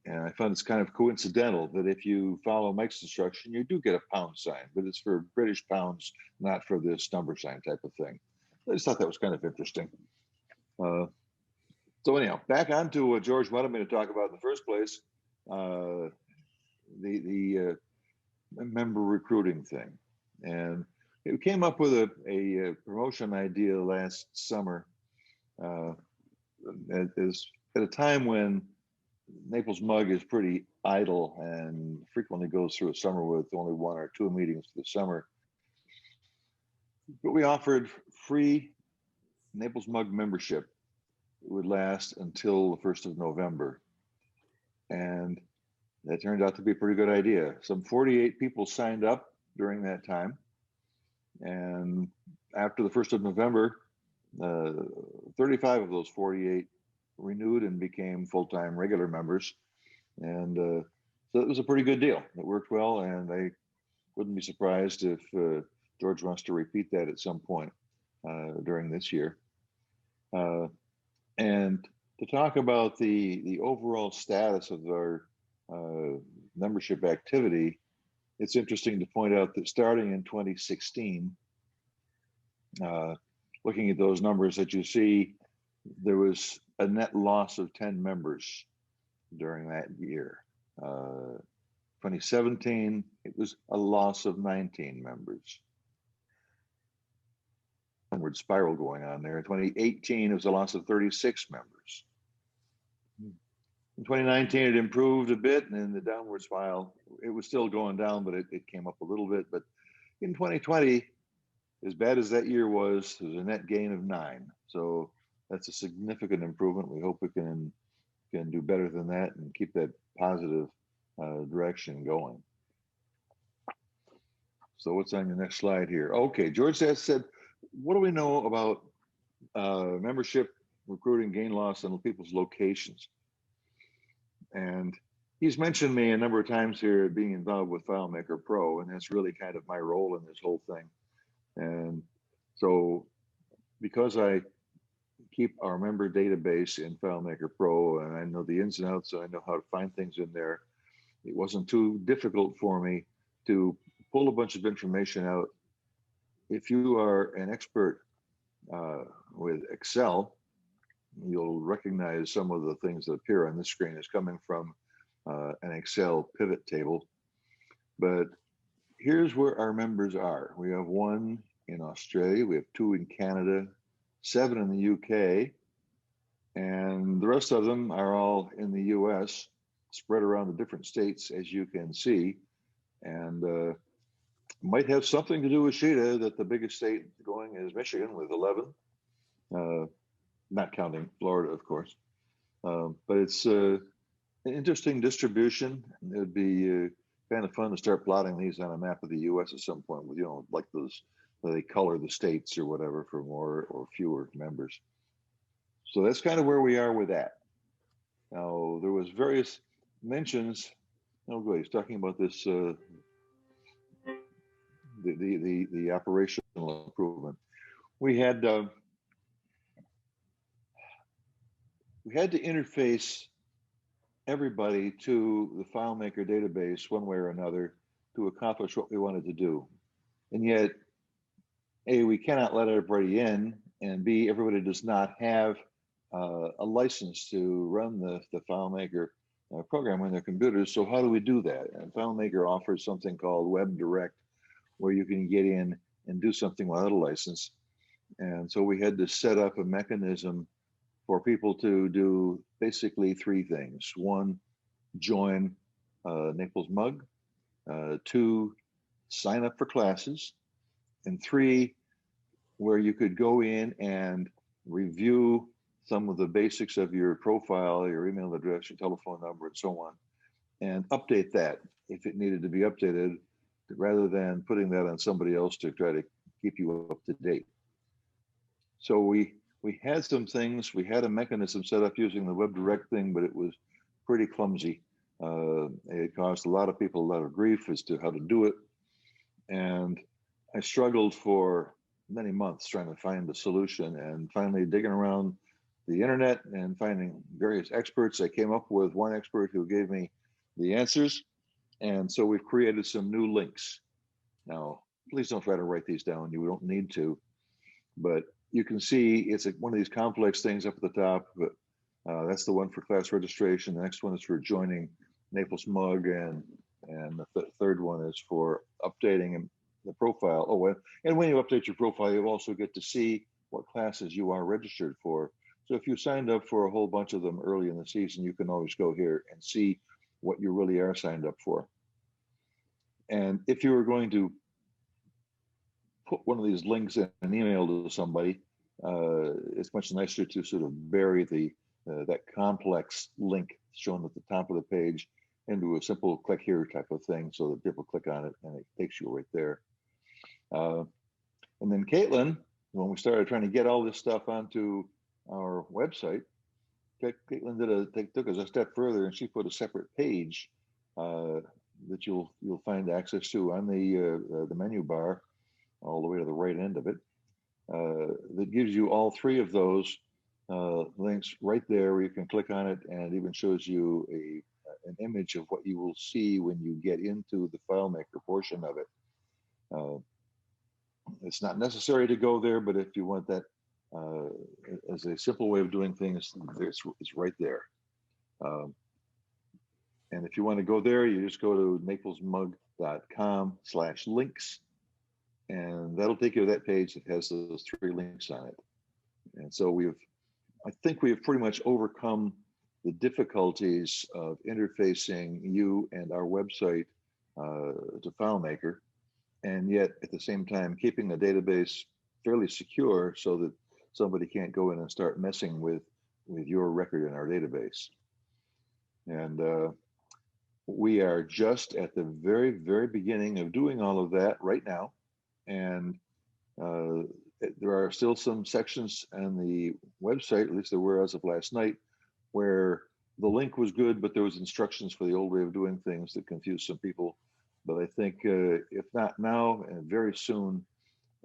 And I found it's kind of coincidental that if you follow Mike's instruction, you do get a pound sign, but it's for British pounds, not for this number sign type of thing. I just thought that was kind of interesting. So anyhow, back on to what George wanted me to talk about in the first place, the member recruiting thing. And it came up with a promotion idea last summer at a time when Naples Mug is pretty idle and frequently goes through a summer with only 1 or 2 meetings for the summer. But we offered free Naples Mug membership. It would last until the 1st of November. And that turned out to be a pretty good idea. Some 48 people signed up during that time. And after the 1st of November, 35 of those 48 renewed and became full-time regular members. And so it was a pretty good deal. It worked well, and I wouldn't be surprised if George wants to repeat that at some point during this year. And to talk about the overall status of our membership activity, it's interesting to point out that starting in 2016, looking at those numbers that you see, there was a net loss of 10 members during that year. 2017, it was a loss of 19 members. Downward spiral going on there. In 2018, it was a loss of 36 members. In 2019, it improved a bit, and in the downward spiral, it was still going down, but it came up a little bit. But in 2020, as bad as that year was, there was a net gain of 9. So that's a significant improvement. We hope we can do better than that and keep that positive direction going. So what's on your next slide here? Okay, George said, what do we know about membership, recruiting, gain, loss, and people's locations. And he's mentioned me a number of times here being involved with FileMaker Pro, and that's really kind of my role in this whole thing. And so because I keep our member database in FileMaker Pro, and I know the ins and outs, and I know how to find things in there, it wasn't too difficult for me to pull a bunch of information out. If you are an expert with Excel, you'll recognize some of the things that appear on this screen as coming from an Excel pivot table. But here's where our members are. We have 1 in Australia, we have 2 in Canada, 7 in the UK, and the rest of them are all in the US, spread around the different states, as you can see. And might have something to do with Sheeta that the biggest state going is Michigan with 11, not counting Florida, of course. But it's an interesting distribution. It'd be kind of fun to start plotting these on a map of the US at some point with, like those, they color the states or whatever for more or fewer members. So that's kind of where we are with that. Now, there was various mentions. Oh, good. He's talking about this, the operational improvement. We had to interface everybody to the FileMaker database one way or another to accomplish what we wanted to do. And yet, A, we cannot let everybody in, and B, everybody does not have a license to run the FileMaker program on their computers. So how do we do that? And FileMaker offers something called Web Direct, where you can get in and do something without a license. And so we had to set up a mechanism for people to do basically 3 things. 1, join Naples Mug. 2, sign up for classes. And 3, where you could go in and review some of the basics of your profile, your email address, your telephone number, and so on, and update that if it needed to be updated, rather than putting that on somebody else to try to keep you up to date. So we had some things, we had a mechanism set up using the Web Direct thing, but it was pretty clumsy. It caused a lot of people a lot of grief as to how to do it. And I struggled for many months trying to find a solution, and finally digging around the internet and finding various experts. I came up with one expert who gave me the answers. And so we've created some new links. Now, please don't try to write these down. You don't need to, but you can see it's one of these complex things up at the top, but that's the one for class registration. The next one is for joining Naples Mug, and the third one is for updating the profile. Oh, and when you update your profile, you also get to see what classes you are registered for. So if you signed up for a whole bunch of them early in the season, you can always go here and see what you really are signed up for. And if you were going to put one of these links in an email to somebody, it's much nicer to sort of bury that complex link shown at the top of the page into a simple click here type of thing, so that people click on it and it takes you right there. And then Caitlin, when we started trying to get all this stuff onto our website, Caitlin took us a step further, and she put a separate page that you'll find access to on the menu bar, all the way to the right end of it. That gives you all 3 of those links right there, where you can click on it, and it even shows you an image of what you will see when you get into the FileMaker portion of it. It's not necessary to go there, but if you want that as a simple way of doing things, it's right there. And if you want to go there, you just go to naplesmug.com/links, and that'll take you to that page that has those 3 links on it. And so I think we have pretty much overcome the difficulties of interfacing you and our website to FileMaker, and yet at the same time keeping the database fairly secure so that somebody can't go in and start messing with your record in our database. And we are just at the very, very beginning of doing all of that right now. And there are still some sections on the website, at least there were as of last night, where the link was good, but there was instructions for the old way of doing things that confused some people. But I think if not now and very soon,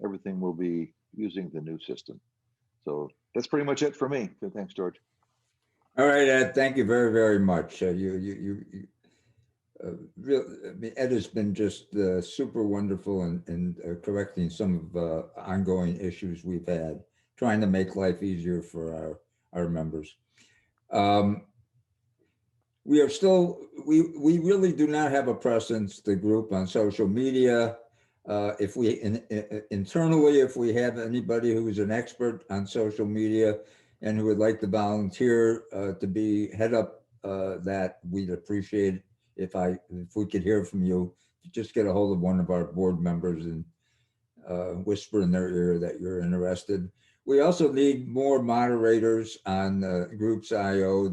everything will be using the new system. So that's pretty much it for me. Good, thanks, George. All right, Ed, thank you very, very much. I mean, Ed has been just super wonderful in correcting some of ongoing issues we've had, trying to make life easier for our members. We really do not have a presence, the group, on social media. If we internally, if we have anybody who is an expert on social media and who would like to volunteer to be head up that, we'd appreciate if we could hear from you. Just get a hold of one of our board members and whisper in their ear that you're interested. We also need more moderators on Groups IO.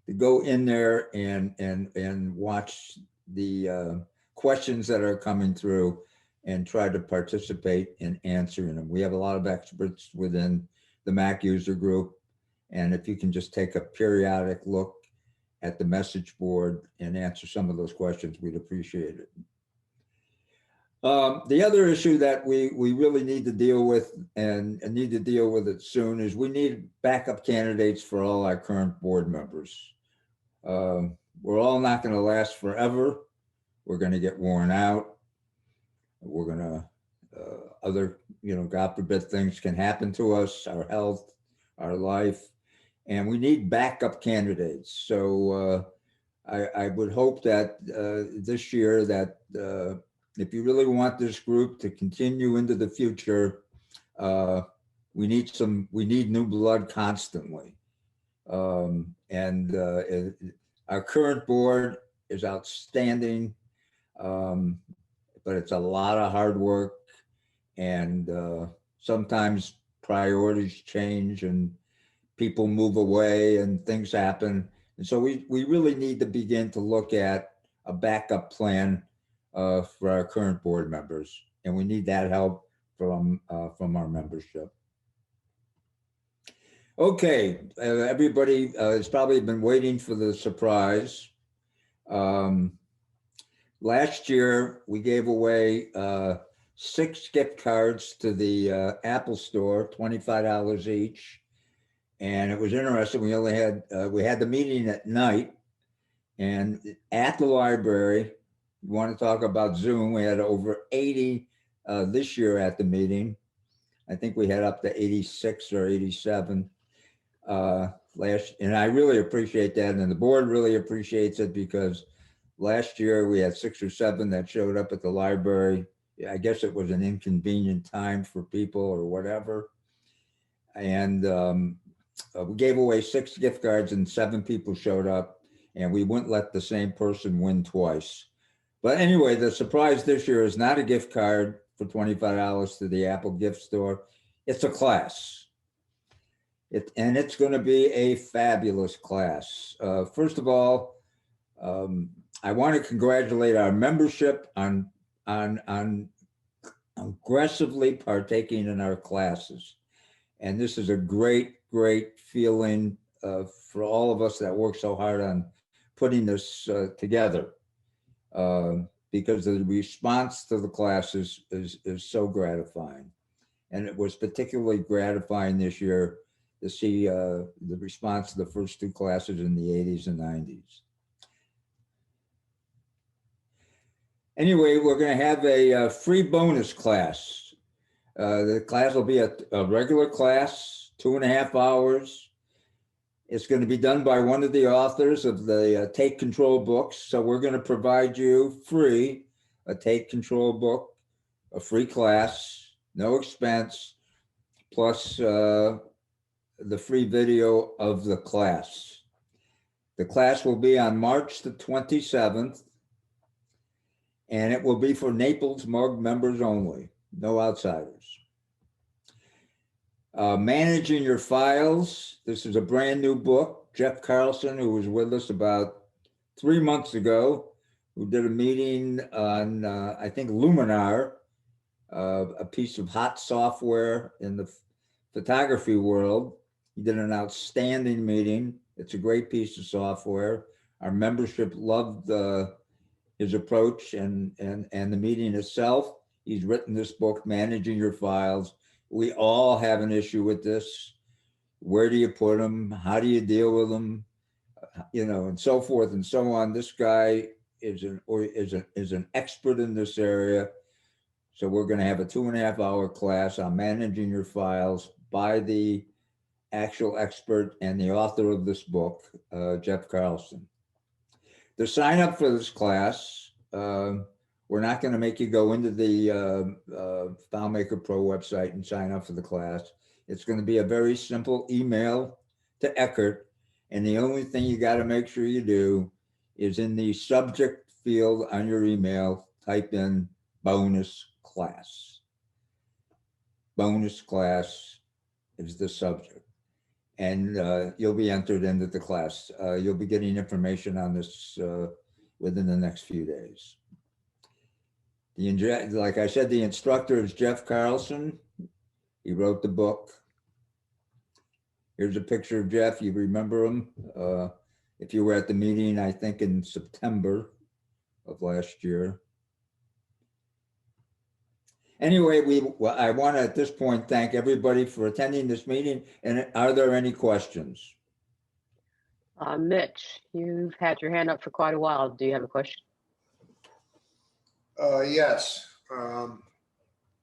To go in there and watch the questions that are coming through and try to participate in answering them. We have a lot of experts within the Mac user group. And if you can just take a periodic look at the message board and answer some of those questions, we'd appreciate it. The other issue that we really need to deal with and need to deal with it soon is we need backup candidates for all our current board members. We're all not going to last forever. We're going to get worn out. We're going to, God forbid, things can happen to us, our health, our life, and we need backup candidates. So I would hope that this year that if you really want this group to continue into the future, we need new blood constantly. Our current board is outstanding, but it's a lot of hard work, and sometimes priorities change and people move away and things happen. And so we really need to begin to look at a backup plan for our current board members, and we need that help from our membership. Okay, everybody has probably been waiting for the surprise. Last year, we gave away 6 gift cards to the Apple Store, $25 each. And it was interesting. We had the meeting at night, and at the library, you want to talk about Zoom, we had over 80 this year at the meeting. I think we had up to 86 or 87 and I really appreciate that. And the board really appreciates it, because last year we had 6 or 7 that showed up at the library. I guess it was an inconvenient time for people or whatever. And we gave away 6 gift cards and 7 people showed up, and we wouldn't let the same person win twice. But anyway, the surprise this year is not a gift card for $25 to the Apple gift store. It's a class. And it's going to be a fabulous class. First of all, I want to congratulate our membership on aggressively partaking in our classes. And this is a great feeling for all of us that work so hard on putting this together, because the response to the classes is so gratifying. And it was particularly gratifying this year to see the response to the first 2 classes in the 80s and 90s. Anyway, we're going to have a free bonus class. The class will be a regular class, 2.5 hours. It's going to be done by one of the authors of the Take Control books. So we're going to provide you free a Take Control book, a free class, no expense, plus the free video of the class. The class will be on March the 27th, and it will be for Naples Mug members only, no outsiders. Managing Your Files. This is a brand new book. Jeff Carlson, who was with us about 3 months ago, who did a meeting on, I think, Luminar, a piece of hot software in the photography world. He did an outstanding meeting. It's a great piece of software. Our membership loved his approach and the meeting itself. He's written this book, Managing Your Files. We all have an issue with this. Where do you put them? How do you deal with them? You know, and so forth and so on. This guy is an expert in this area. So we're going to have a 2.5-hour class on managing your files by the actual expert and the author of this book, Jeff Carlson. To sign up for this class, we're not going to make you go into the FileMaker Pro website and sign up for the class. It's going to be a very simple email to Eckert. And the only thing you got to make sure you do is in the subject field on your email, type in bonus class. Bonus class is the subject. And you'll be entered into the class. You'll be getting information on this within the next few days. Like I said, the instructor is Jeff Carlson. He wrote the book. Here's a picture of Jeff. You remember him. If you were at the meeting, I think in September of last year. Anyway, I want to at this point thank everybody for attending this meeting. And are there any questions? Mitch, you've had your hand up for quite a while. Do you have a question? Yes.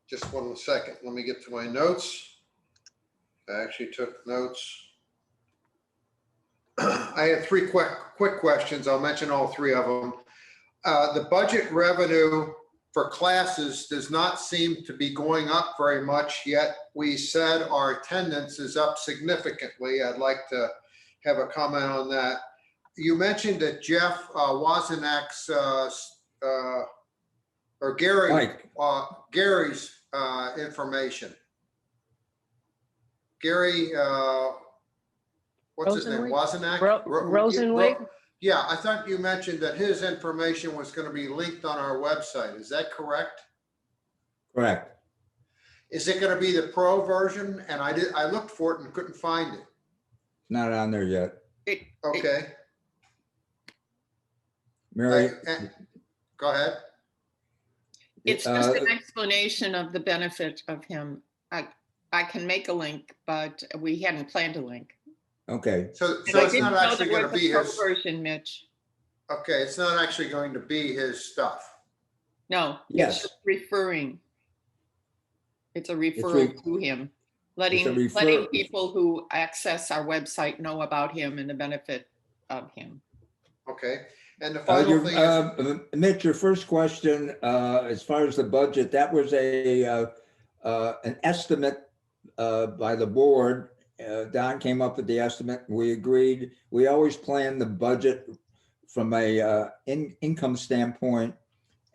Just 1 second. Let me get to my notes. I actually took notes. I had 3 quick questions. I'll mention all 3 of them. The budget revenue for classes does not seem to be going up very much, yet we said our attendance is up significantly. I'd like to have a comment on that. You mentioned that Jeff Wozinak's or Gary's information. Gary, what's his name? Wozinak? Rosenwig? Yeah, I thought you mentioned that his information was going to be linked on our website. Is that correct? Correct. Is it going to be the pro version? And I looked for it and couldn't find it. Not on there yet. Okay. Mary? Go ahead. It's just an explanation of the benefit of him. I can make a link, but we hadn't planned a link. Okay. So it's not actually going to be his version, Mitch. Okay, it's not actually going to be his stuff. No. Yes. It's just referring. It's a referral to him, letting people who access our website know about him and the benefit of him. Okay. And the final thing is, Mitch, your first question, as far as the budget, that was an estimate by the board. Don came up with the estimate. We agreed. We always plan the budget from a income standpoint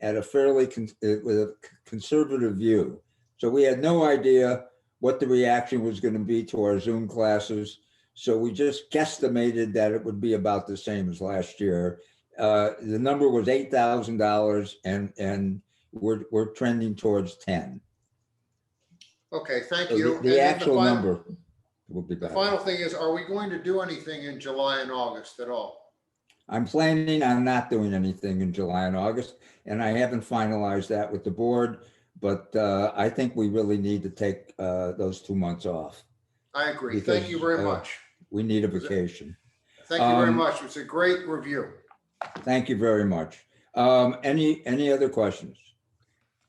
at a fairly with a conservative view. So we had no idea what the reaction was going to be to our Zoom classes. So we just guesstimated that it would be about the same as last year. The number was $8,000, and we're trending towards 10. okay, thank So you. the actual number will be better. The final thing is, are we going to do anything in July and August at all? I'm planning on not doing anything in July and August, and I haven't finalized that with the board, but I think we really need to take those 2 months off. I agree. Because, thank you very much. We need a vacation. Thank you very much. It's a great review. Thank you very much. Any other questions?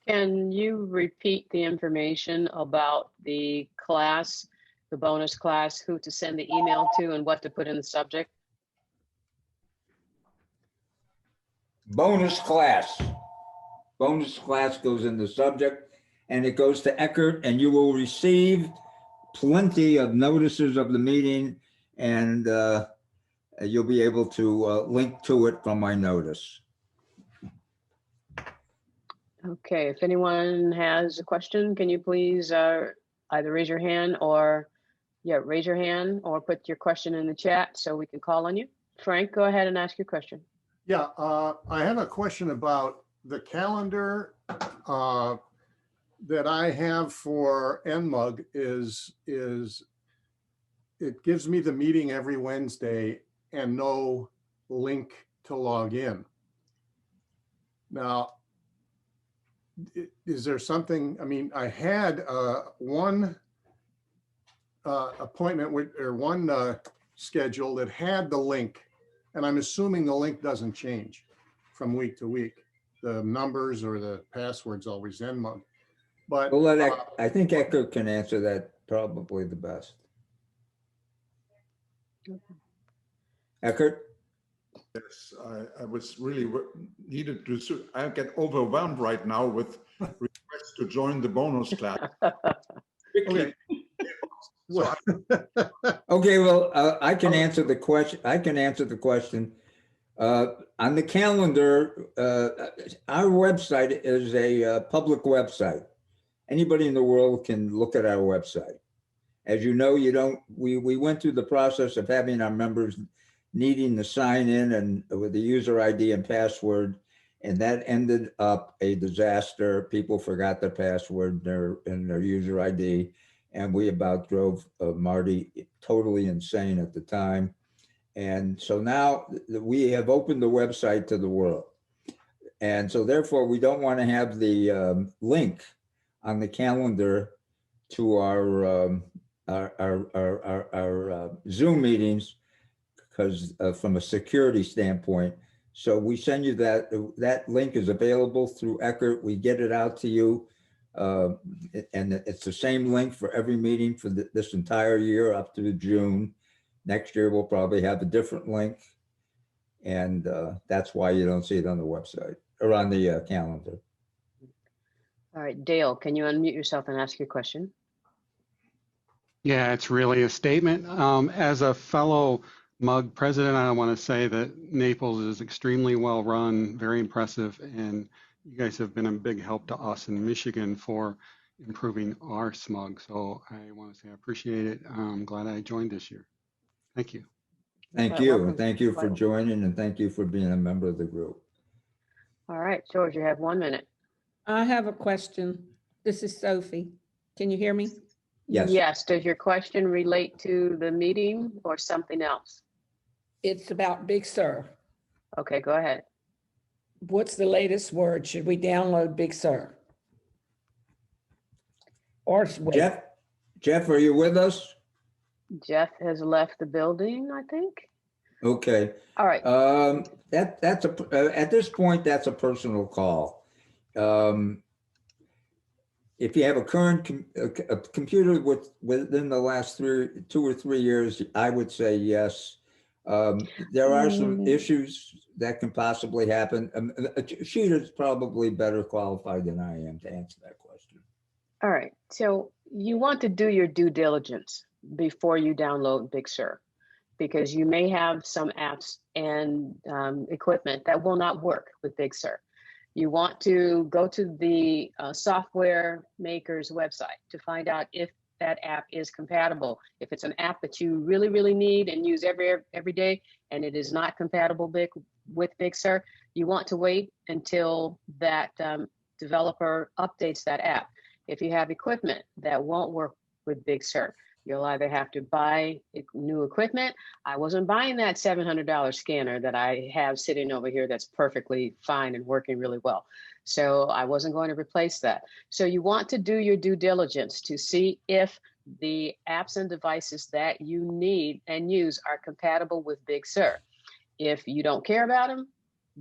Can you repeat the information about the class, the bonus class, who to send the email to and what to put in the subject? Bonus class. Bonus class goes in the subject, and it goes to Eckert, and you will receive plenty of notices of the meeting, and you'll be able to link to it from my notice. Okay, if anyone has a question, can you please either raise your hand or, raise your hand or put your question in the chat so we can call on you. Frank, go ahead and ask your question. Yeah, I have a question about the calendar. that I have for NMUG is it gives me the meeting every Wednesday and no link to log in. Now, is there something, I mean, I had one appointment with, or one schedule that had the link, and I'm assuming the link doesn't change from week to week. The numbers or the passwords always NMUG. But We'll let, I think Echo can answer that probably the best. Eckert? Yes, I was really needed to, I get overwhelmed right now with requests to join the bonus class. Quickly. So Okay, well, I can answer the question. I can answer the question. On the calendar, our website is a public website. Anybody in the world can look at our website. As you know, we went through the process of having our members needing to sign in and with the user ID and password, and that ended up a disaster. People forgot their password and their user ID, and we about drove Marty totally insane at the time. And so now we have opened the website to the world. And so therefore we don't want to have the link on the calendar to our Zoom meetings, because from a security standpoint. So we send you that link is available through Eckert. We get it out to you. And it's the same link for every meeting for this entire year up to June. Next year, we'll probably have a different link. And that's why you don't see it on the website or on the calendar. All right, Dale, can you unmute yourself and ask your question? Yeah, it's really a statement. As a fellow MUG president, I want to say that Naples is extremely well run, very impressive, and you guys have been a big help to us in Michigan for improving our SMUG. So I want to say I appreciate it. I'm glad I joined this year. Thank you. Thank you. And thank you for joining, and thank you for being a member of the group. All right, George, you have 1 minute. I have a question. This is Sophie. Can you hear me? Yes. Yes. Does your question relate to the meeting or something else? It's about Big Sur. Okay, go ahead. What's the latest word? Should we download Big Sur? Or wait? Jeff, are you with us? Jeff has left the building, I think. Okay. All right. That's at this point, that's a personal call. If you have a current a computer within the last 2 or 3 years, I would say yes. There are some issues that can possibly happen. Sheeta's probably better qualified than I am to answer that question. All right. So you want to do your due diligence before you download Big Sur, because you may have some apps and equipment that will not work with Big Sur. You want to go to the software maker's website to find out if that app is compatible. If it's an app that you really, really need and use every day, and it is not compatible with Big Sur, you want to wait until that developer updates that app. If you have equipment that won't work with Big Sur, you'll either have to buy new equipment. I wasn't buying that $700 scanner that I have sitting over here that's perfectly fine and working really well. So I wasn't going to replace that. So you want to do your due diligence to see if the apps and devices that you need and use are compatible with Big Sur. If you don't care about them,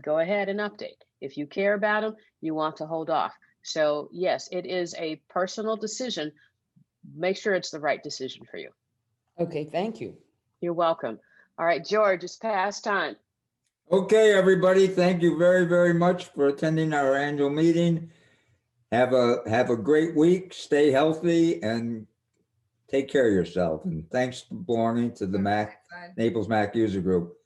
go ahead and update. If you care about them, you want to hold off. So yes, it is a personal decision. Make sure it's the right decision for you. Okay, thank you. You're welcome. All right, George, it's past time. Okay, everybody, thank you very, very much for attending our annual meeting. Have a great week, stay healthy, and take care of yourself. And thanks for belonging to the Naples Mac User Group.